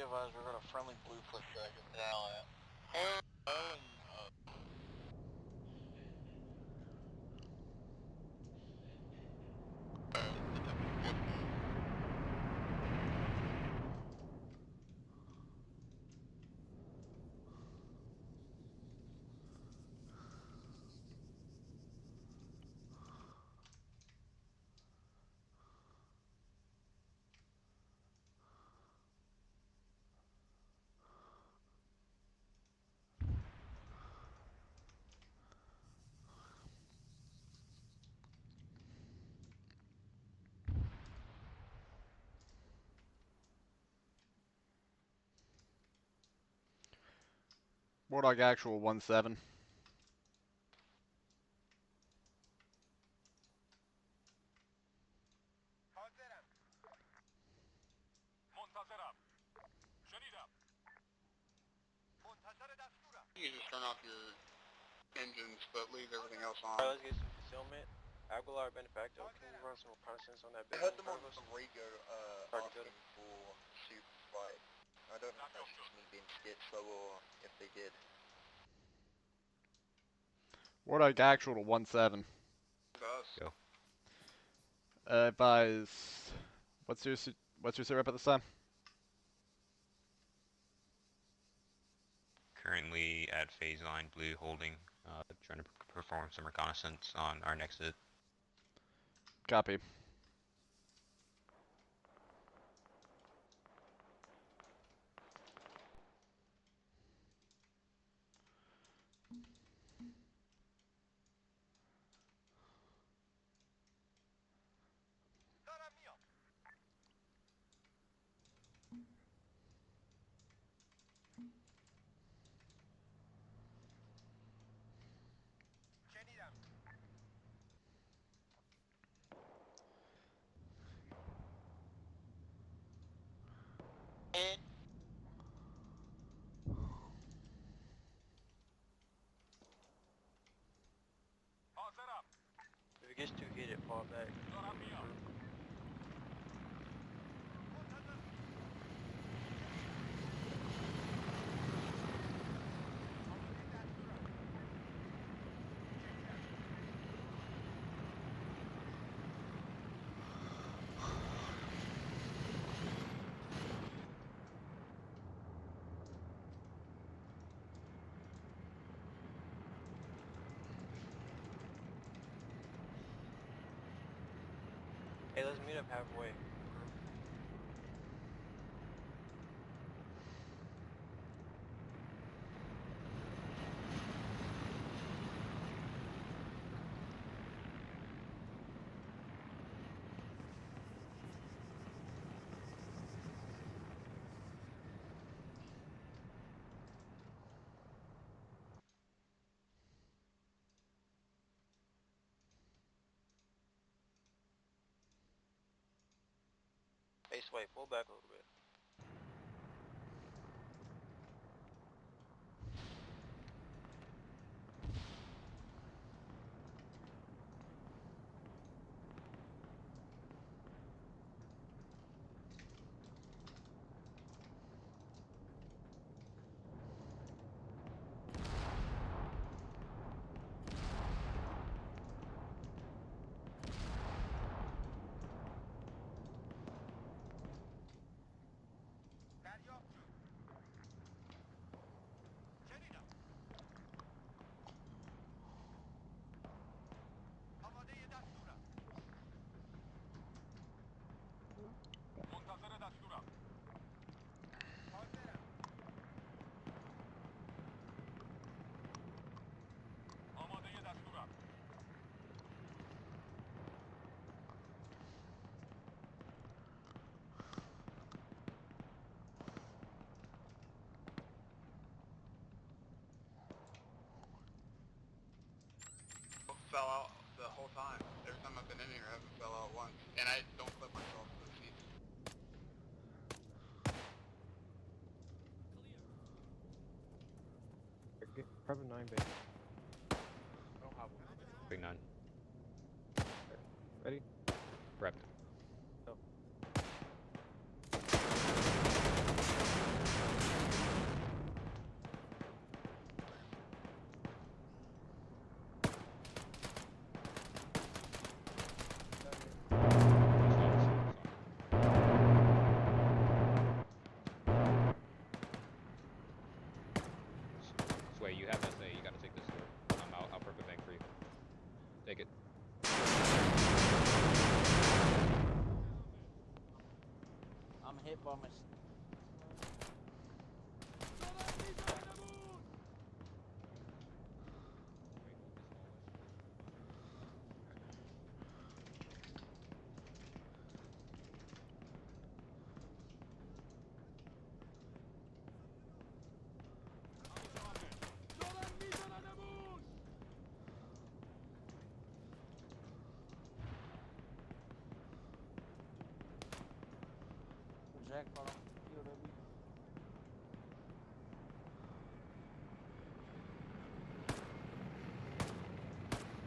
advised, we're gonna friendly blue for a second. And Warlock actual 1-7. You can just turn off your engines, but leave everything else on. Alright, let's get some concealment. Aguilar, benefactor, can you run some reconnaissance on that building? I had them on the radio asking for super flight. I don't know if that's just me being scared slow or if they did. Warlock actual to 1-7. Go. Advise. What's your syrup at this time? Currently at phase line blue, holding, trying to perform some reconnaissance on our next hit. Copy. If it gets too heated, fall back. Hey, let's meet up halfway. Hey, Sway, pull back a little bit. Fell out the whole time. Every time I've been in here, I haven't fell out once. And I don't clip myself to the seat. Private 9 base. I don't have one. Big 9. Ready? Prepped. Go. Wait, you have SA. You gotta take this door. I'll prep a bank for you. Take it. I'm hit by my. Jackpot on POW.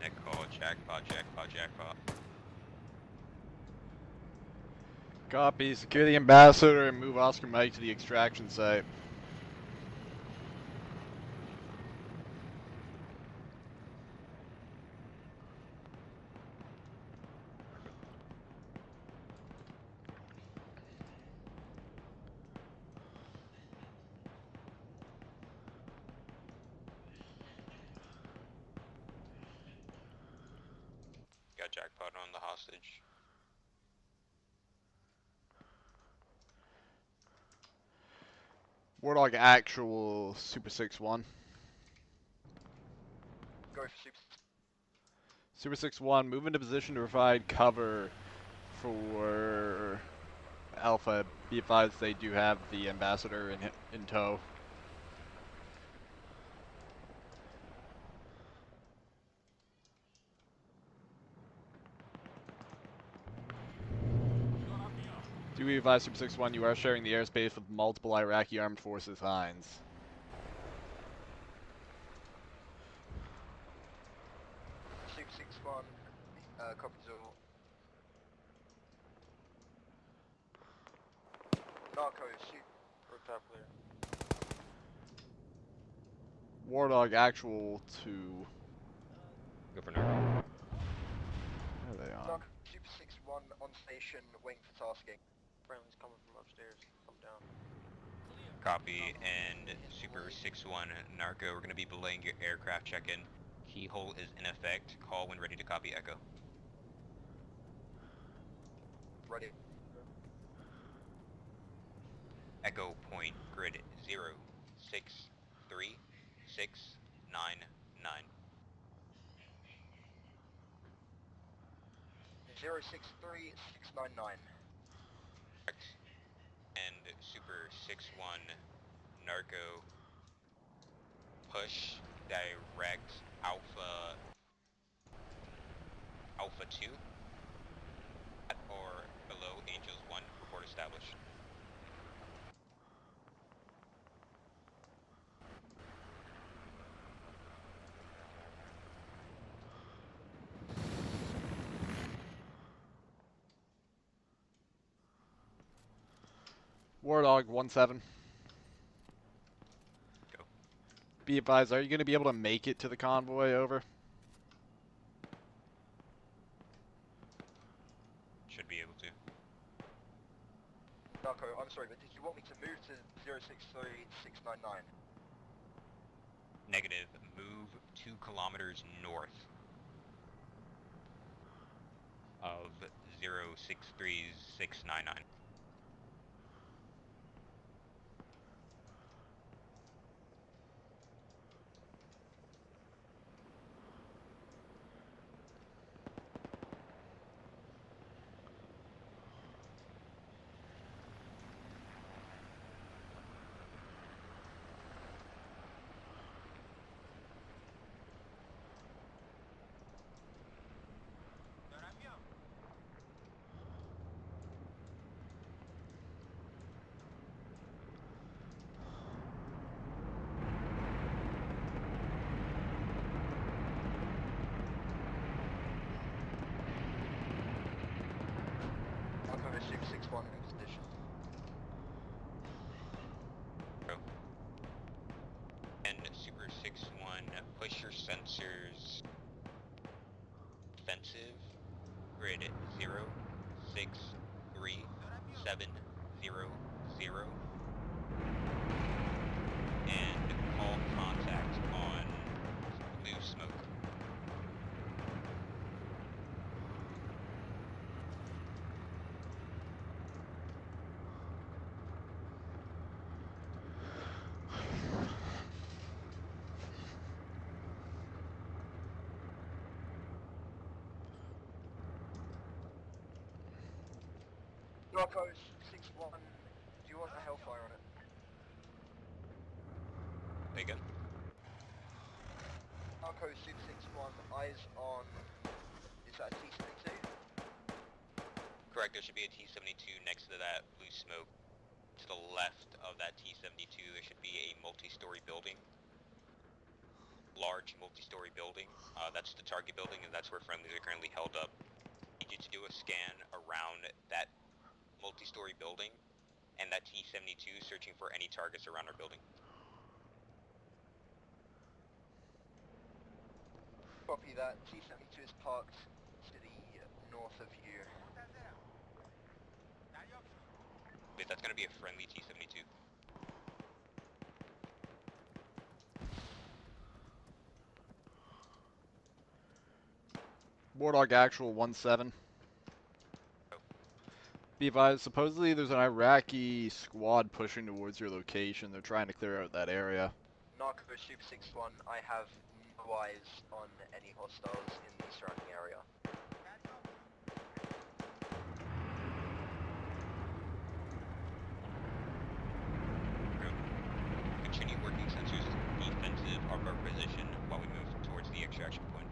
Neck call, jackpot, jackpot, jackpot. Copy. Secure the ambassador and move Oscar Mike to the extraction site. Got jackpot on the hostage. Wardog actual Super 6-1. Go for Super. Super 6-1, move into position to provide cover for Alpha. Be advised they do have the ambassador in tow. Do we advise Super 6-1, you are sharing the airspace with multiple Iraqi armed forces Hines. Super 6-1, copies all. Narco, shoot. Rooftop clear. Wardog actual to... Go for narco. Where are they on? Narco, Super 6-1 on station, waiting for tasking. Friendly's coming from upstairs. Come down. Copy, and Super 6-1 Narco, we're gonna be belaying your aircraft check-in. Keyhole is in effect. Call when ready to copy Echo. Ready. Echo point grid 063699. 063699. Correct. And Super 6-1 Narco, push direct Alpha 2 at or below Angels 1. Report established. Wardog 1-7. Go. Be advised, are you going to be able to make it to the convoy? Over. Should be able to. Narco, I'm sorry, but did you want me to move to 063699? Negative. Move 2 kilometers north of 063699. Narco, Super 6-1 in position. Go. And Super 6-1, push your sensors defensive, grid 063700, and call contact on Narco 6-1, do you want a Hellfire on it? Say again? Narco Super 6-1, eyes on... is that a T-72? Correct, there should be a T-72 next to that blue smoke. To the left of that T-72, there should be a multi-story building. Large multi-story building. That's the target building, and that's where friendlies are currently held up. I need you to do a scan around that multi-story building and that T-72, searching for any targets around our building. Copy that. T-72 is parked to the north of you. Wait, that's gonna be a friendly T-72. Wardog actual 1-7. Be advised, supposedly there's an Iraqi squad pushing towards your location. They're trying to clear out that area. Narco Super 6-1, I have no eyes on any hostiles in the surrounding area. Continue working sensors defensive of our position while we move towards the extraction point.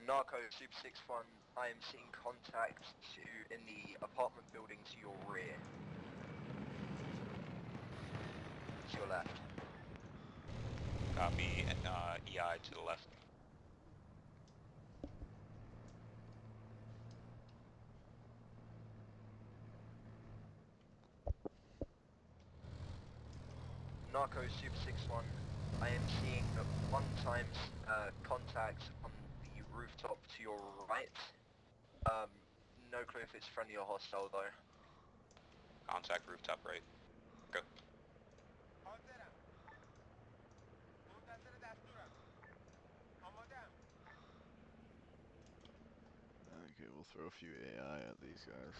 Narco Super 6-1, I am seeing contact in the apartment building to your rear. To your left. Copy, EI to the left. Narco Super 6-1, I am seeing 1 times contact on the rooftop to your right. No clue if it's friendly or hostile though. Contact rooftop right. Go. Okay, we'll throw a few AI at these guys.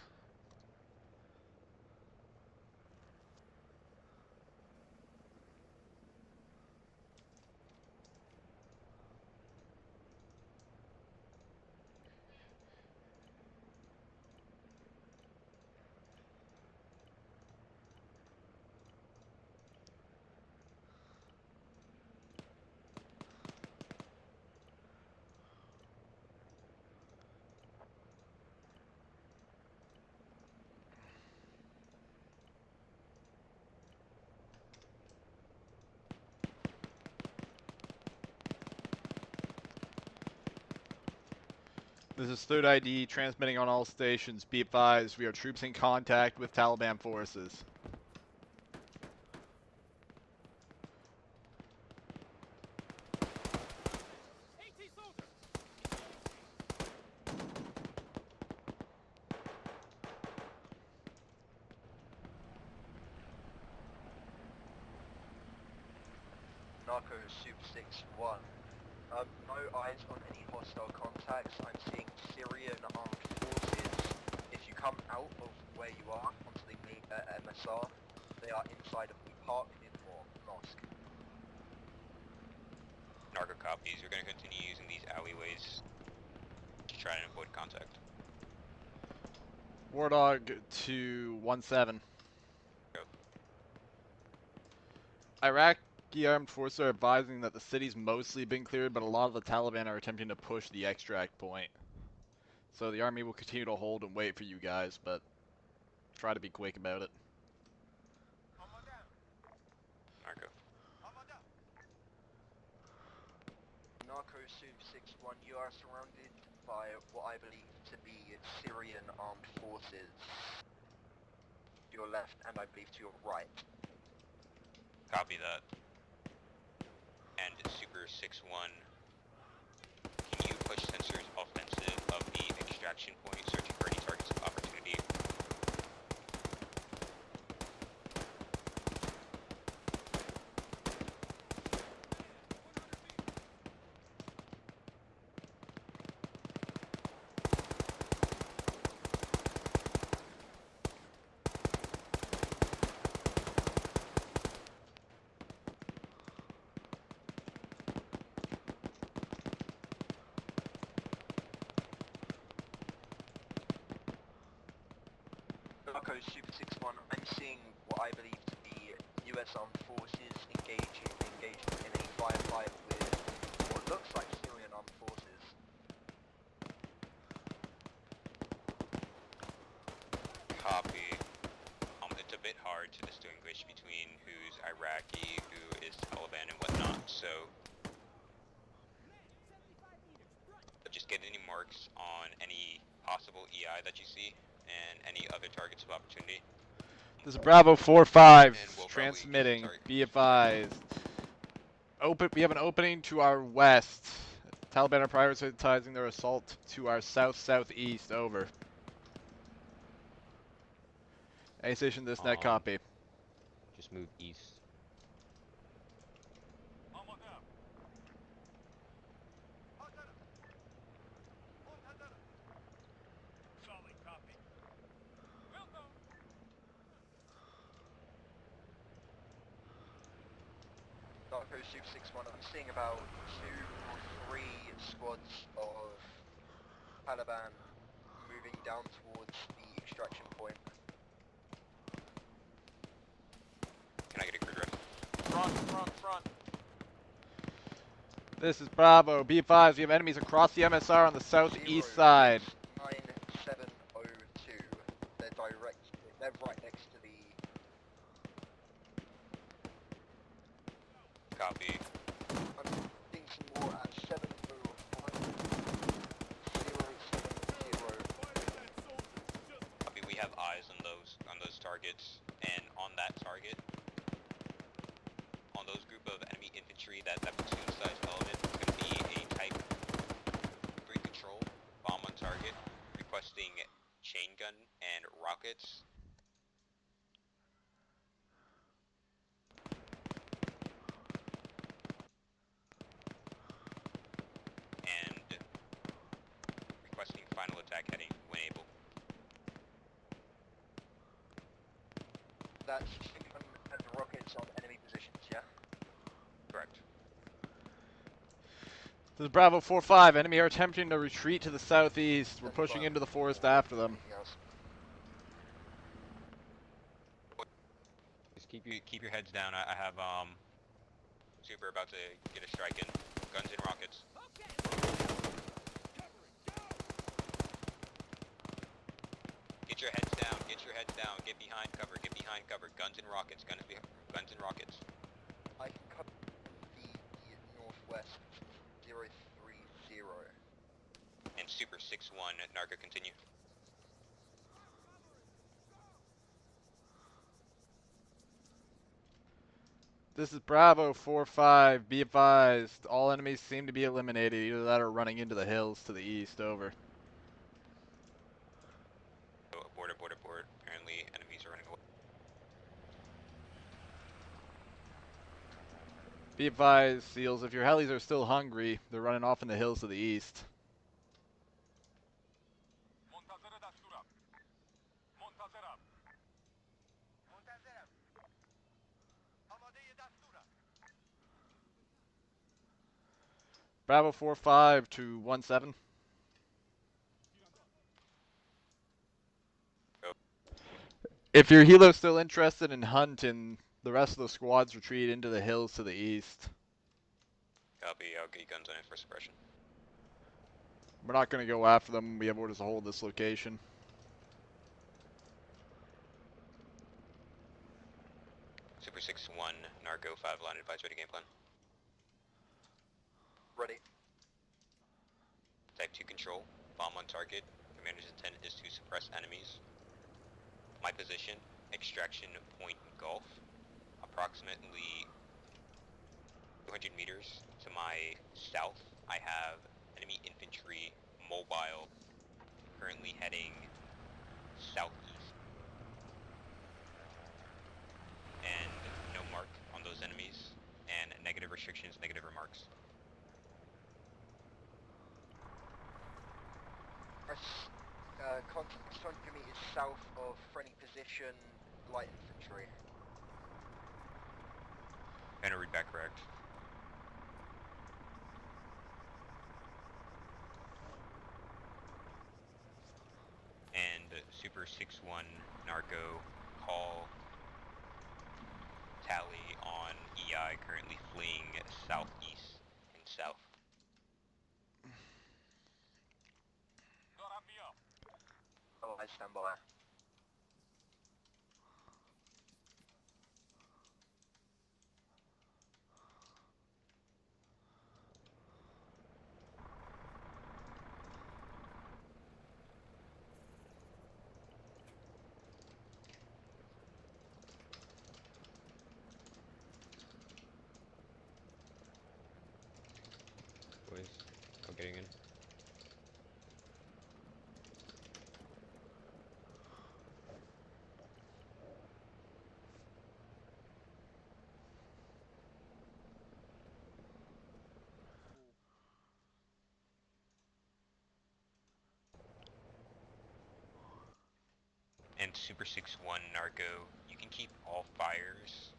This is 3rd ID transmitting on all stations. Be advised, we are troops in contact with Taliban forces. Narco Super 6-1. No eyes on any hostile contacts. I'm seeing Syrian armed forces. If you come out of where you are onto the main MSR, they are inside of the park in the mosque. Narco copies. We're going to continue using these alleyways to try and avoid contact. Wardog to 1-7. Go. Iraqi armed forces are advising that the city's mostly been cleared, but a lot of the Taliban are attempting to push the extract point. So the army will continue to hold and wait for you guys, but try to be quick about it. Narco. Narco Super 6-1, you are surrounded by what I believe to be Syrian armed forces. To your left and I believe to your right. Copy that. And Super 6-1, can you push sensors offensive of the extraction point, searching for any targets of opportunity? Super 6-1, I'm seeing what I believe to be U.S. Armed Forces engaged in a firefight with what looks like Syrian Armed Forces. Copy. It's a bit hard to distinguish between who's Iraqi, who is Taliban, and whatnot, so just get any marks on any possible EI that you see, and any other targets of opportunity. This is Bravo 4-5 we'll transmitting. Be advised. We have an opening to our west. Taliban are prioritizing their assault to our south-southeast. Over. A station, this net copy. Just move east. Darko Super 6-1, I'm seeing about 2 or 3 squads of Taliban moving down towards the extraction point. Can I get a grid ref? Front. This is Bravo. Be advised, we have enemies across the MSR on the southeast side. 9702. They're right next to the... Copy. I'm seeing some more at 701. 070. Copy. We have eyes on those targets, and on that target, on those group of enemy infantry, that platoon-sized element is going to be a Type 3 control, bomb on target, requesting chain gun and rockets. And requesting final attack heading when able. That's chain gun and rockets on enemy positions, yeah? Correct. This is Bravo 4-5. Enemy are attempting to retreat to the southeast. We're pushing into the forest after them. Just keep your heads down. I have Super about to get a strike in. Guns and rockets. Get your heads down. Get your heads down. Get behind cover. Get behind cover. Guns and rockets. Guns and rockets. I can cover the northwest 030. And Super 6-1, Narco, continue. This is Bravo 4-5. Be advised, all enemies seem to be eliminated. Either that or running into the hills to the east. Over. Abort. Apparently enemies are running away. Be advised, SEALs, if your helis are still hungry, they're running off in the hills to the east. Bravo 4-5 to 1-7. If your helo's still interested in hunting, the rest of the squads retreat into the hills to the east. Copy, I'll get you guns on it for suppression. We're not going to go after them. We have orders to hold this location. Super 6-1, Narco 5 line advice, ready game plan. Ready. Type 2 control, bomb on target. Commander's intent is to suppress enemies. My position, extraction point Gulf. Approximately 200 meters to my south, I have enemy infantry mobile, currently heading southeast. And no mark on those enemies, and negative restrictions, negative remarks. Contact 200 meters south of friendly position, light infantry. And a read back correct. And Super 6-1, Super 6-1 Narco call tally on EI currently fleeing southeast and south. Oh, I stand by. Boys, I'm getting in. And Super 6-1 Narco, you can keep all fires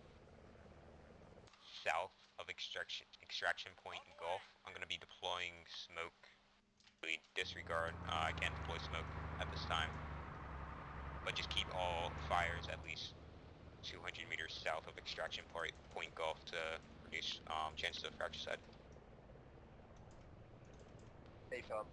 south of extraction point in Gulf. I'm going to be deploying smoke. Really disregard, I can't deploy smoke at this time. But just keep all fires at least 200 meters south of extraction point Gulf to reduce chances of fratricide. AFAB.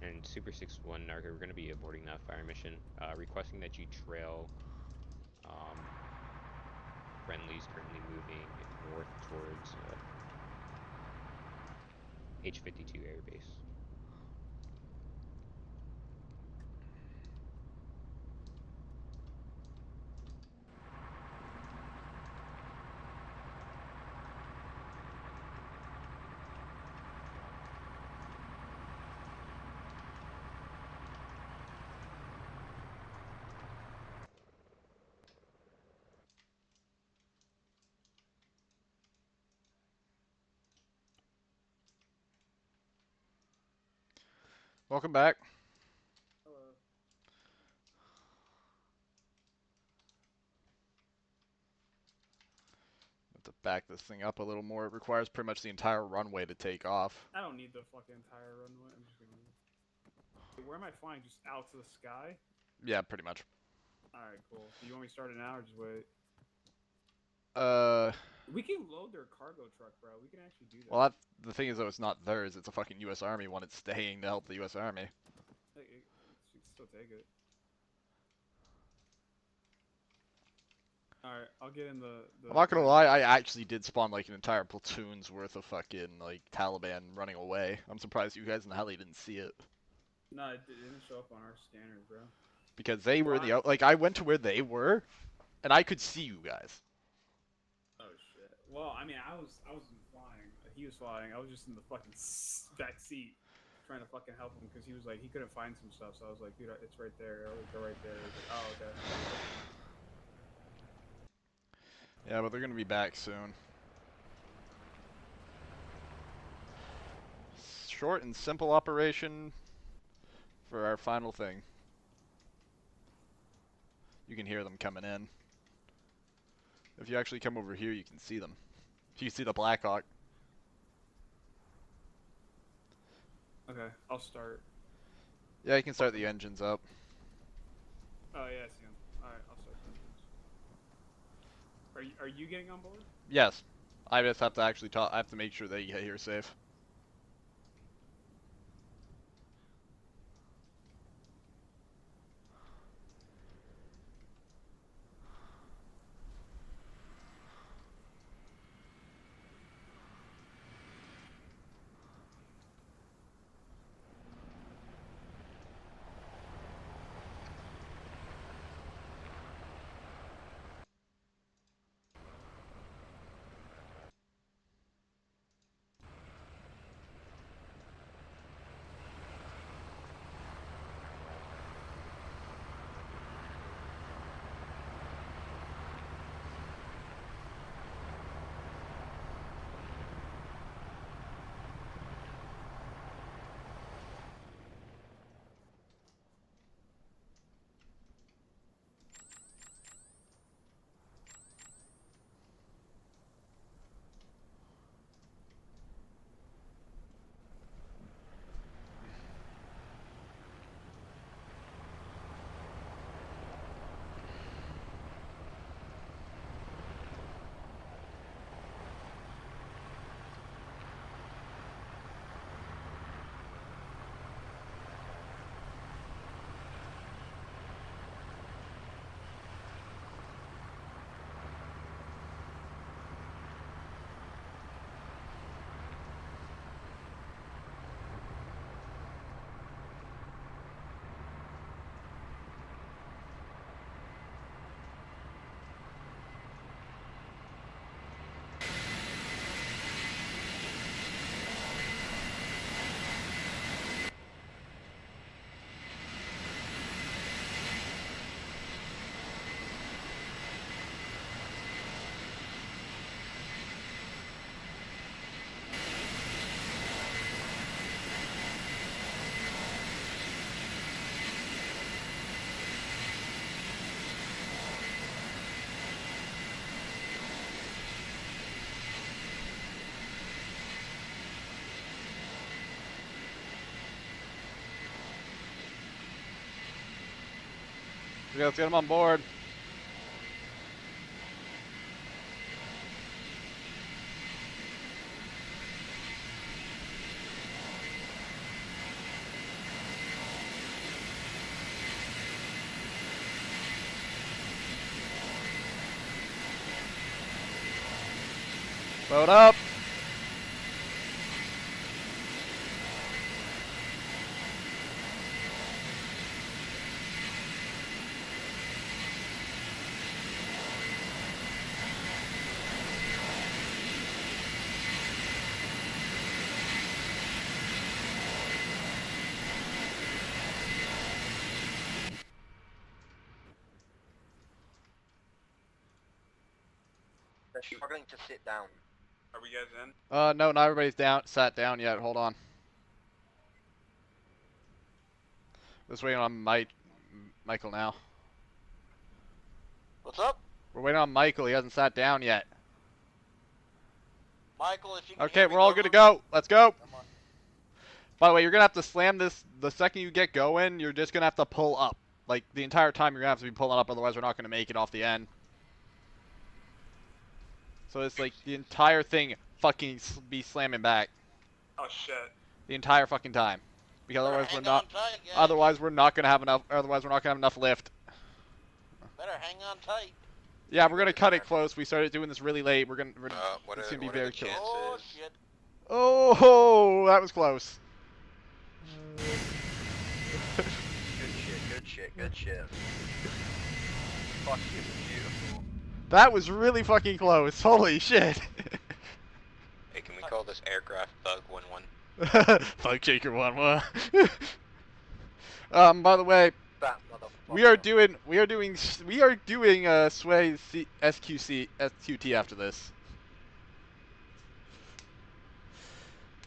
And Super 6-1 Narco, we're going to be aborting that fire mission, requesting that you trail friendlies currently moving north towards H-52 Air Base. Welcome back. Hello. Have to back this thing up a little more. It requires pretty much the entire runway to take off. I don't need the fucking entire runway. I'm just gonna. Where am I flying? Just out to the sky? Yeah, pretty much. Alright, cool. Do you want me to start it now or just wait? Uh. We can load their cargo truck, bro. We can actually do that. Well, the thing is, though, it's not theirs. It's a fucking U.S. Army one. It's staying to help the U.S. Army. You can still take it. Alright, I'll get in the I'm not gonna lie, I actually did spawn like an entire platoon's worth of fucking like Taliban running away. I'm surprised you guys in the heli didn't see it. No, it didn't show up on our scanners, bro. Because they were in the like I went to where they were, and I could see you guys. Oh shit. Well, I mean, I wasn't flying. He was flying. I was just in the fucking back seat, trying to fucking help him because he was like he couldn't find some stuff. So I was like, dude, it's right there. They're right there. He's like, oh okay. Yeah, but they're gonna be back soon. Short and simple operation for our final thing. You can hear them coming in. If you actually come over here, you can see them. You see the Blackhawk. Okay, I'll start. Yeah, you can start the engines up. Oh yeah, I see him. All right, I'll start the engines. Are you getting on board? Yes. I just have to actually talk. I have to make sure that you get here safe. Okay, let's get him on board. Load up. They're struggling to sit down. Are we guys in? No, not everybody's sat down yet. Hold on. Just waiting on Michael now. What's up? We're waiting on Michael. He hasn't sat down yet. Michael, if you can Okay, hear me, we're all good to go. Let's go. By the way, you're gonna have to slam this the second you get going. You're just gonna have to pull up. Like the entire time you're gonna have to be pulling up, otherwise we're not gonna make it off the end. So it's like the entire thing fucking be slamming back. Oh shit. The entire fucking time. Because otherwise we're hang not. on tight, guys. Otherwise we're not gonna have enough. Otherwise we're not gonna have enough lift. Better hang on tight. Yeah, we're gonna cut it close. We started doing this really late. We're gonna. What it's gonna be are very the close. chances? Oh shit. Oh, that was close. Good shit. Fuck you, beautiful. That was really fucking close. Holy shit. Hey, can we call this aircraft Thug 1-1? Thug Shaker 1-1. By the way, That we are doing Sway SQT after this.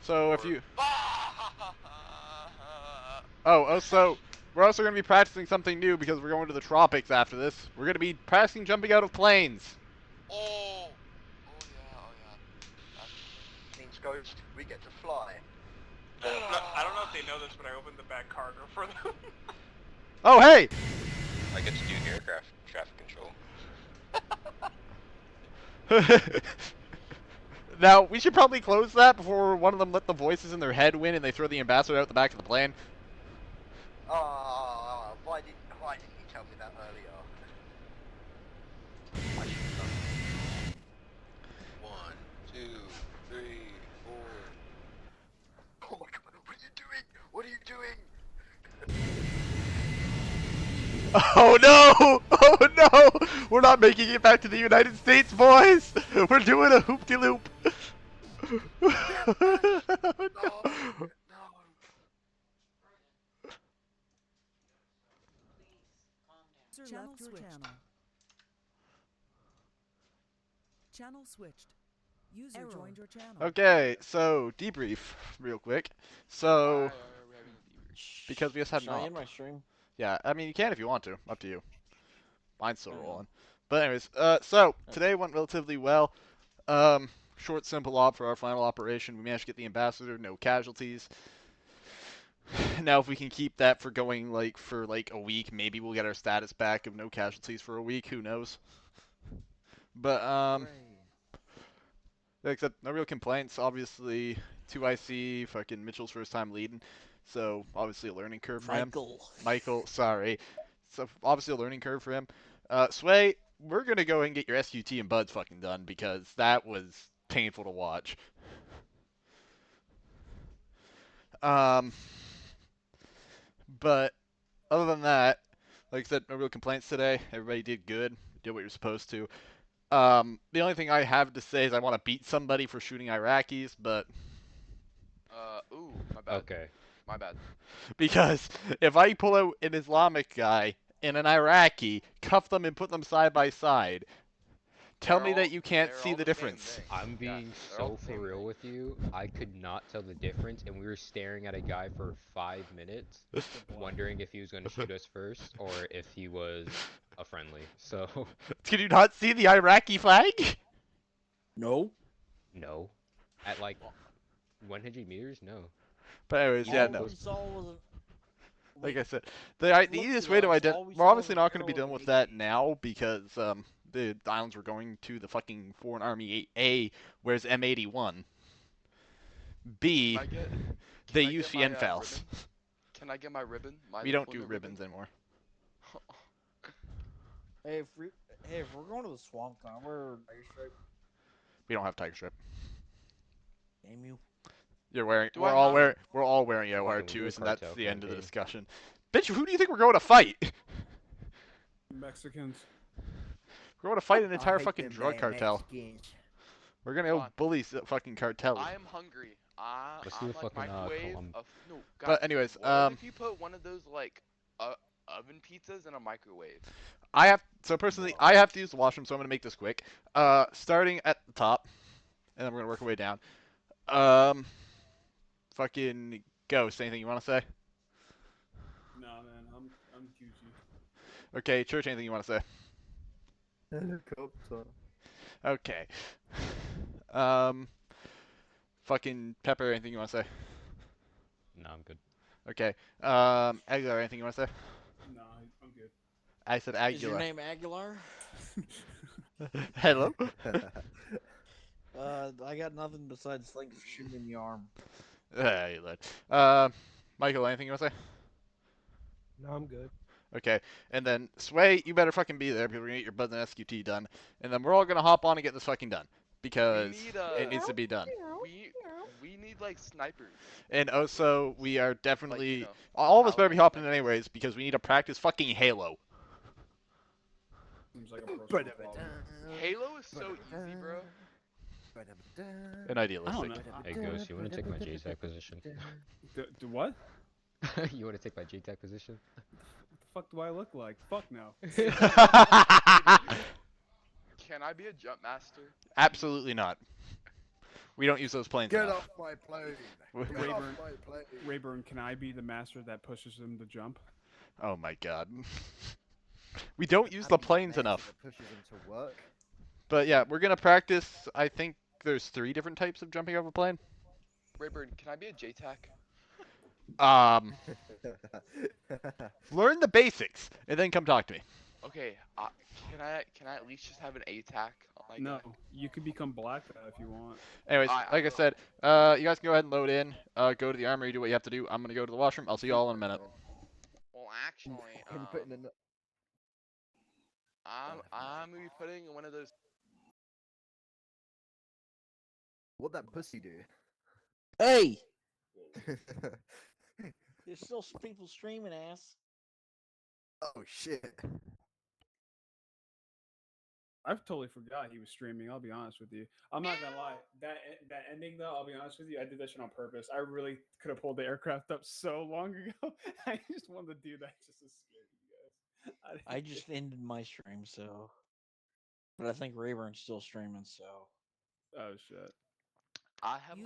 So if you so we're also going to be practicing something new because we're going to the tropics after this. We're going to be practicing jumping out of planes. Oh yeah. Means Ghost, we get to fly. I don't know if they know this, but I opened the back cargo for them. Oh, hey! I get to do aircraft traffic control. Now, we should probably close that before one of them let the voices in their head win and they throw the ambassador out the back of the plane. Why didn't you tell me that earlier? I should have done. 1, 2, 3, 4. Oh my god, what are you doing? What are you doing? Oh no! Oh no! We're not making it back to the United States, boys! We're doing a hoop-de-loop! No. Channel switched. Channel switched. User joined your channel. Okay, so debrief real quick. So because we just had Should I end my stream? Yeah, I mean you can if you want to. Up to you. Mine's still rolling. But anyways, so today went relatively well. Short, simple op for our final operation. We managed to get the ambassador, no casualties. Now if we can keep that for going for a week, maybe we'll get our status back of no casualties for a week, who knows. But except no real complaints. Obviously 2IC, fucking Mitchell's first time leading. So obviously a learning curve for him. Michael, sorry. So obviously a learning curve for him. Sway, we're gonna go and get your SQT and buds fucking done because that was painful to watch. But other than that, like I said, no real complaints today. Everybody did good. Did what you're supposed to. The only thing I have to say is I want to beat somebody for shooting Iraqis, but Ooh, my bad. Okay. My bad. Because if I pull out an Islamic guy and an Iraqi, cuff them and put them side by side, tell me that you can't see the difference. I'm being so for real with you. I could not tell the difference, and we were staring at a guy for 5 minutes, wondering if he was going to shoot us first or if he was a friendly. So. Can you not see the Iraqi flag? No. No. At 100 meters? No. But anyways, yeah, no. All we saw like I said, the easiest way to identify. We're obviously not going to be dealing with that now because the islands were going to the fucking Foreign Army where's M81. B, they use Fienfels. Can I get my ribbon? We don't do ribbons anymore. Hey, if we're going to the swamp, can I wear Tiger Stripe? We don't have Tiger Stripe. Damn you. You're wearing. We're all wearing OR2s, and that's the end of the discussion. Bitch, who do you think we're going to fight? Mexicans. We're going to fight an entire fucking drug cartel. Mexicans. We're gonna go bully the fucking cartel. I am hungry. Let's I'm do a like fucking microwave. But God, anyways, what if you put one of those like oven pizzas in a microwave? Personally, I have to use the washroom, so I'm gonna make this quick. Starting at the top, and then we're gonna work our way down. Fucking Ghost. Anything you want to say? Nah, man, I'm Gucci. Okay, Church. Anything you want to say? Helicopter. Okay. Fucking Pepper. Anything you want to say? No, I'm good. Okay. Aguilar. Anything you want to say? Nah, I'm good. I said Aguilar. Is your name Aguilar? Hello. I got nothing besides like shooting in the arm. Hey, Michael. Anything you want to say? No, I'm good. Okay, and then Sway, you better fucking be there because we're gonna get your Buzz and SQT done, and then we're all gonna hop on and get this fucking done because it needs to be done. We need like snipers. And also, we are definitely all of us better be hopping in anyways because we need to practice fucking Halo. Seems like a personal problem. Halo is so easy, bro. And idealistic. Hey, Ghost, you want to take my JTAC position? Do what? You want to take my JTAC position? What the fuck do I look like? Fuck no. Can I be a jump master? Absolutely not. We don't use those planes Get enough. off my plane. Rayburn, can I be the master that pushes him to jump? Oh my god. We don't use the planes enough. Pushes him to work. But yeah, we're gonna practice. I think there's 3 different types of jumping over a plane. Rayburn, can I be a JTAC? Learn the basics and then come talk to me. Okay, can I at least just have an ATAC? No, you could become Black if you want. Anyways, like I said, you guys can go ahead and load in. Go to the armory, do what you have to do. I'm gonna go to the washroom. I'll see you all in a minute. Well, actually, I'm gonna be putting in one of those. What'd that pussy do? Hey! There's still people streaming, ass. Oh shit. I've totally forgot he was streaming. I'll be honest with you. I'm not gonna lie. That ending though, I'll be honest with you. I did that shit on purpose. I really could have pulled the aircraft up so long ago. I just wanted to do that just to scare you guys. I just ended my stream, so. But I think Rayburn's still streaming, so. Oh shit. I have.